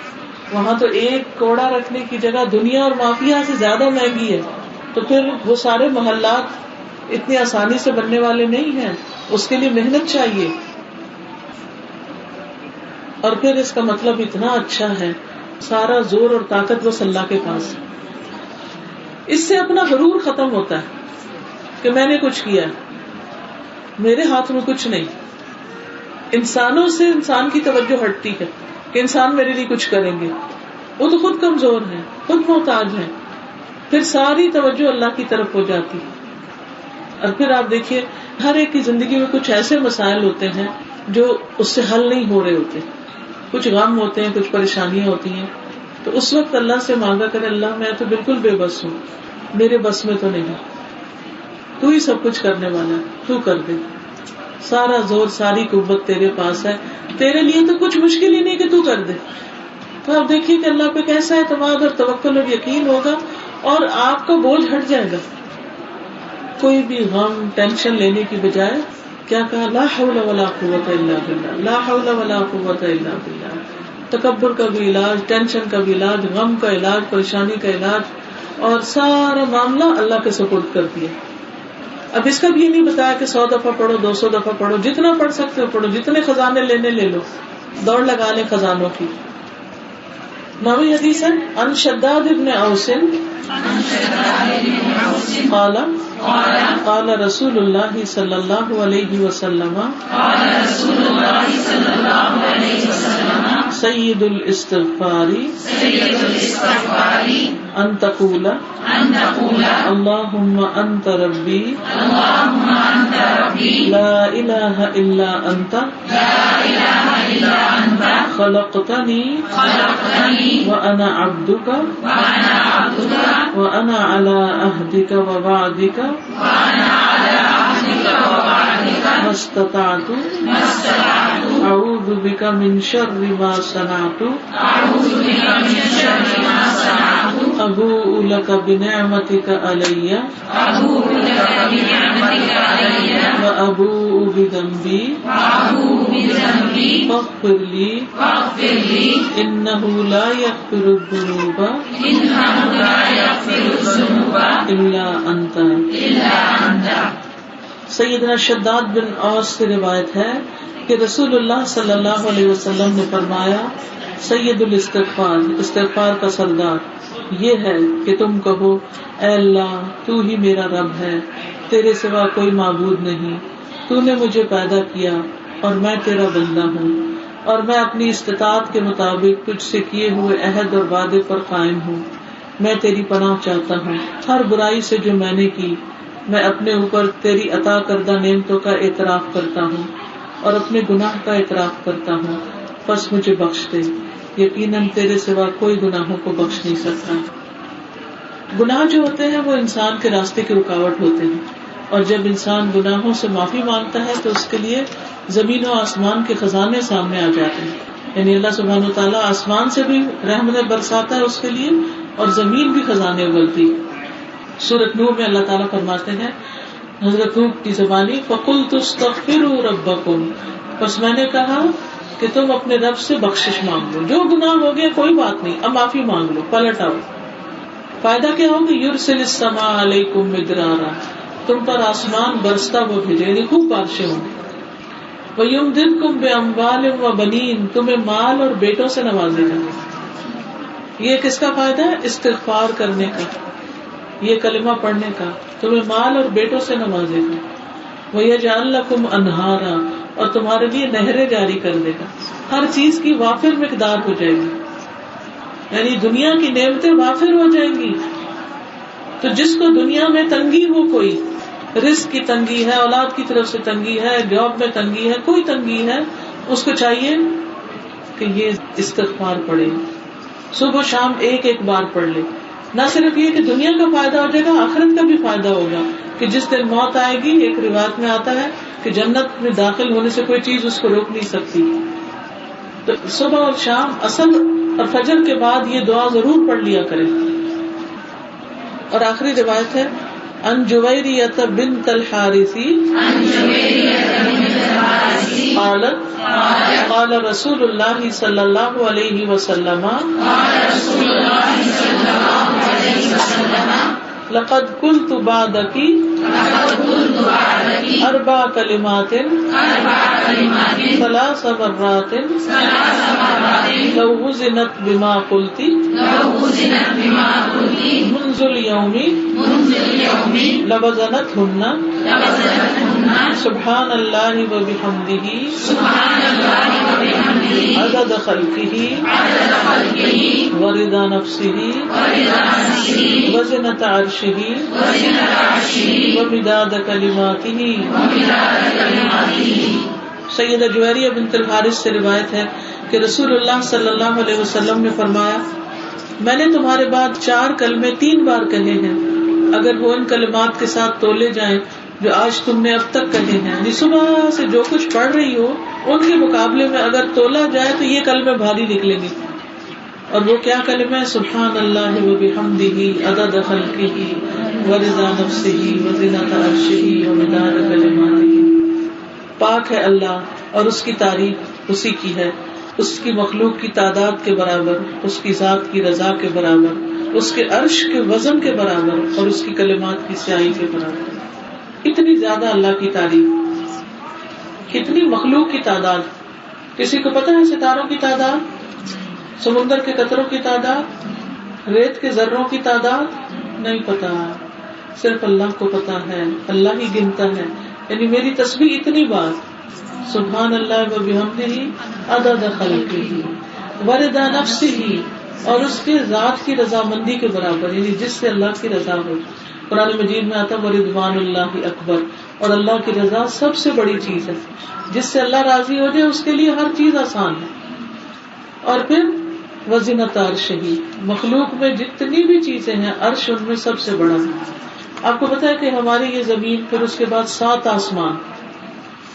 وہاں تو ایک کوڑا رکھنے کی جگہ دنیا اور مافیا سے زیادہ مہنگی ہے. تو پھر وہ سارے محلات اتنی آسانی سے بننے والے نہیں ہیں، اس کے لیے محنت چاہیے. اور پھر اس کا مطلب اتنا اچھا ہے، سارا زور اور طاقت بس اللہ کے پاس. اس سے اپنا غرور ختم ہوتا ہے کہ میں نے کچھ کیا، میرے ہاتھ میں کچھ نہیں. انسانوں سے انسان کی توجہ ہٹتی ہے کہ انسان میرے لیے کچھ کریں گے. وہ تو خود کمزور ہیں، خود محتاج ہیں. پھر ساری توجہ اللہ کی طرف ہو جاتی. اور پھر آپ دیکھیے ہر ایک کی زندگی میں کچھ ایسے مسائل ہوتے ہیں جو اس سے حل نہیں ہو رہے ہوتے, کچھ غم ہوتے ہیں, کچھ پریشانیاں ہوتی ہیں, تو اس وقت اللہ سے مانگا کرے اللہ میں تو بالکل بے بس ہوں, میرے بس میں تو نہیں, تو ہی سب کچھ کرنے والا ہے, تو کر دے, سارا زور ساری قوت تیرے پاس ہے, تیرے لیے تو کچھ مشکل ہی نہیں کہ تو کر دے. تو آپ دیکھیے کہ اللہ پہ کیسا اعتماد اور توکل اور یقین ہوگا اور آپ کا بوجھ ہٹ جائے گا. کوئی بھی غم ٹینشن لینے کی بجائے کیا کہا, لا حول ولا قوت الا باللہ, لا حول ولا قوت الا باللہ. تکبر کا بھی علاج, ٹینشن کا بھی علاج, غم کا علاج, پریشانی کا علاج, اور سارا معاملہ اللہ کے سپرد کر دیا. اب اس کا بھی یہ نہیں بتایا کہ 100 دفعہ پڑھو, 200 دفعہ پڑھو, جتنا پڑھ سکتے ہو پڑھو, جتنے خزانے لینے لے لو, دوڑ لگا لیں خزانوں کی. نویں حدیث ہے ان شداد ابن اوس قال قال رسول اللہ صلی اللہ علیہ وسلم سید الاستغفار ان تقول اللہم انت ربی لا الہ الا انت خلقتنی وانا عبدک وانا علی عہدک ووعدک ما استطعت اعوذ بک من شر ما صنعت ابوء لک بنعمتک علی وابوء بذنبی فاغفر لی انہ لا یغفر الذنوب الا انت. سیدنا شداد بن اوس سے روایت ہے کہ رسول اللہ صلی اللہ علیہ وسلم نے فرمایا سید الاستغفار, استغفار کا سردار یہ ہے کہ تم کہو اے اللہ تو ہی میرا رب ہے, تیرے سوا کوئی معبود نہیں, تو نے مجھے پیدا کیا اور میں تیرا بندہ ہوں, اور میں اپنی استطاعت کے مطابق تجھ سے کیے ہوئے عہد اور وعدے پر قائم ہوں. میں تیری پناہ چاہتا ہوں ہر برائی سے جو میں نے کی. میں اپنے اوپر تیری عطا کردہ نعمتوں کا اعتراف کرتا ہوں اور اپنے گناہ کا اعتراف کرتا ہوں, بس مجھے بخش دے, یقیناً تیرے سوا کوئی گناہوں کو بخش نہیں سکتا. گناہ جو ہوتے ہیں وہ انسان کے راستے کی رکاوٹ ہوتے ہیں, اور جب انسان گناہوں سے معافی مانگتا ہے تو اس کے لیے زمین و آسمان کے خزانے سامنے آ جاتے ہیں. یعنی اللہ سبحانہ وتعالیٰ آسمان سے بھی رحمتیں برساتا ہے اس کے لیے, اور زمین بھی خزانے اگلتی. سورۃ نور میں اللہ تعالیٰ فرماتے ہیں حضرت نوح کی زبانی فَقُلْتُ اسْتَغْفِرُوا رَبَّكُمْ, بس میں نے کہا کہ تم اپنے رب سے بخشش مانگ لو, جو گناہ ہو گیا کوئی بات نہیں, اب معافی مانگ لو, پلٹ آؤ. فائدہ کیا ہوگا, یرسل السماء علیکم مدرارا, تم پر آسمان برستا وہ بھیجے, یعنی خوب بارشیں ہوں. وَيُمْدِدْكُمْ بِأَمْوَالٍ وَبَنِينَ, تمہیں مال اور بیٹوں سے نوازے گا. یہ کس کا فائدہ ہے, استغفار کرنے کا, یہ کلمہ پڑھنے کا, تمہیں مال اور بیٹوں سے نوازے گا. وَيَجْعَلْ لَكُمْ أَنْهَارًا, اور تمہارے لیے نہریں جاری کر دے گا, ہر چیز کی وافر مقدار ہو جائے گی, یعنی دنیا کی نعمتیں وافر ہو جائیں گی. تو جس کو دنیا میں تنگی ہو, کوئی رزق کی تنگی ہے, اولاد کی طرف سے تنگی ہے, جاب میں تنگی ہے, کوئی تنگی ہے, اس کو چاہیے کہ یہ استغفار پڑھے, صبح شام ایک ایک بار پڑھ لے. نہ صرف یہ کہ دنیا کا فائدہ ہو جائے گا, آخرت کا بھی فائدہ ہوگا, کہ جس دن موت آئے گی, ایک روایت میں آتا ہے کہ جنت میں داخل ہونے سے کوئی چیز اس کو روک نہیں سکتی. تو صبح اور شام عصر اور فجر کے بعد یہ دعا ضرور پڑھ لیا کرے. اور آخری روایت ہے ان جویریۃ بنت الحارث قالت قال رسول اللہ صلی اللہ علیہ وسلم لقد قلت بعدك اربع کلمات ثلاث مرات لو وزنت بما قلت منذ اليوم لوزنتهن سبحان اللہ وبحمدہ عدد خلقہ ورضا نفسہ وزنة عرشہ ومداد کلماتہ. سیدہ جویریہ بنت الحارث سے روایت ہے کہ رسول اللہ صلی اللہ علیہ وسلم نے فرمایا میں نے تمہارے بعد 4 کلمے 3 بار کہے ہیں، اگر وہ ان کلمات کے ساتھ تولے جائیں جو آج تم نے اب تک کہے ہیں، یعنی صبح سے جو کچھ پڑھ رہی ہو ان کے مقابلے میں اگر تولا جائے تو یہ کلمے بھاری نکلیں گے. اور وہ کیا کلمہ ہے؟ سبحان اللہ وبحمدہ عدد خلقہ ورضا نفسہ وزنۃ عرشہ ومداد کلماتہ. پاک ہے اللہ اور اس کی تعریف اسی کی ہے، اس کی مخلوق کی تعداد کے برابر، اس کی ذات کی رضا کے برابر، اس کے عرش کے وزن کے برابر اور اس کی کلمات کی سیاہی کے برابر. اتنی زیادہ اللہ کی تعریف، کتنی مخلوق کی تعداد. کسی کو پتہ ہے ستاروں کی تعداد، سمندر کے قطروں کی تعداد، ریت کے ذروں کی تعداد؟ نہیں پتا، صرف اللہ کو پتا ہے، اللہ ہی گنتا ہے. یعنی میری تسبیح اتنی بار سبحان اللہ وبحمدہ عدد خلقہ ورضا نفسہ اور اس کے ذات کی رضامندی کے برابر، یعنی جس سے اللہ کی رضا ہو. قرآن مجید میں آتا ورضوان اللہ اکبر، اور اللہ کی رضا سب سے بڑی چیز ہے. جس سے اللہ راضی ہو جائے اس کے لیے ہر چیز آسان ہے. اور پھر وزنۃ عرشہ، مخلوق میں جتنی بھی چیزیں ہیں عرش ان میں سب سے بڑا ہے. آپ کو پتا ہے کہ ہماری یہ زمین، پھر اس کے بعد 7 آسمان،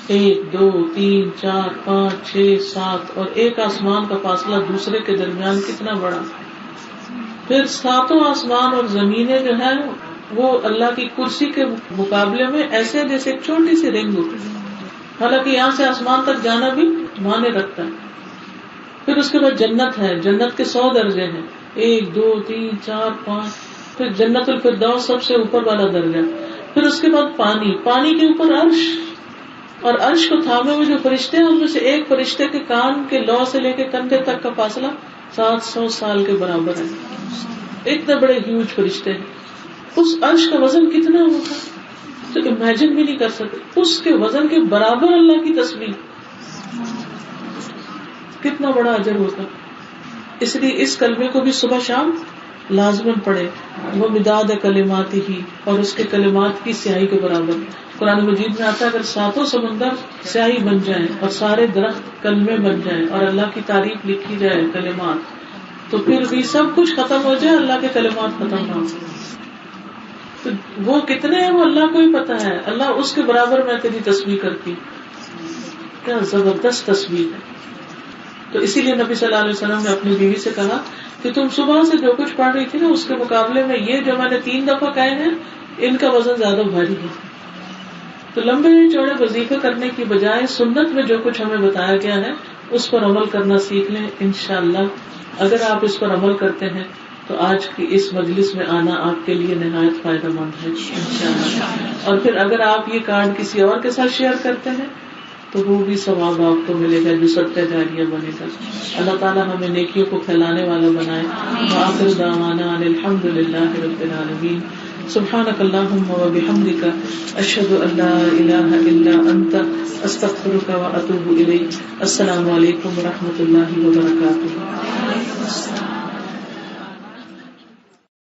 1 2 3 4 5 6 7 اور ایک آسمان کا فاصلہ دوسرے کے درمیان کتنا بڑا. پھر 7 آسمان اور زمینیں جو ہیں وہ اللہ کی کرسی کے مقابلے میں ایسے جیسے ایک چھوٹی سی رنگ ہوتی ہے، حالانکہ یہاں سے آسمان تک جانا بھی معنی رکھتا ہے. پھر اس کے بعد جنت ہے، جنت کے 100 درجے ہیں، 1 2 3 4 5. پھر جنت الفردوس سب سے اوپر والا درجہ. پھر اس کے بعد پانی، پانی کے اوپر عرش، اور عرش کو تھامے ہوئے جو فرشتے ہیں ان میں سے ایک فرشتے کے کان کے لو سے لے کے کندھے تک کا فاصلہ 700 سال کے برابر ہے. اتنے بڑے ہیوج فرشتے ہیں. اس عرش کا وزن کتنا ہوگا تو امیجن بھی نہیں کر سکتے. اس کے وزن کے برابر اللہ کی تسبیح، کتنا بڑا اجر ہوتا. اس لیے اس کلمے کو بھی صبح شام لازماً پڑھے. وہ مداد کلماتہ ہی، اور اس کے کلمات کی سیاہی کے برابر. قرآن مجید میں آتا ہے اگر 7 سمندر سیاہی بن جائیں اور سارے درخت کلمے بن جائیں اور اللہ کی تعریف لکھی جائے کلمات، تو پھر بھی سب کچھ ختم ہو جائے، اللہ کے کلمات ختم نہ ہو. تو وہ کتنے ہیں وہ اللہ کو ہی پتا ہے. اللہ اس کے برابر میں تیری تسبیح کرتی. کیا زبردست تسبیح ہے. تو اسی لیے نبی صلی اللہ علیہ وسلم نے اپنی بیوی سے کہا کہ تم صبح سے جو کچھ پڑھ رہی تھی نا اس کے مقابلے میں یہ جو میں نے 3 دفعہ کہے ہیں ان کا وزن زیادہ بھاری ہے. تو لمبے چوڑے وظیفے کرنے کی بجائے سنت میں جو کچھ ہمیں بتایا گیا ہے اس پر عمل کرنا سیکھ لیں. انشاءاللہ اگر آپ اس پر عمل کرتے ہیں تو آج کی اس مجلس میں آنا آپ کے لیے نہایت فائدہ مند ہے انشاءاللہ. اور پھر اگر آپ یہ کارڈ کسی اور کے ساتھ شیئر کرتے ہیں تو وہ بھی ثواب آپ کو ملے گا جو صدقہ جاریہ بنے گا. اللہ تعالیٰ ہمیں نیکیوں کو پھیلانے والا بنائے. وآخر دعوانا ان الحمد للہ رب العالمین. سبحانک اللہم وبحمدک اشہد ان لا الہ الا انت استغفرک واتوب الیک. السلام علیکم ورحمۃ اللہ وبرکاتہ.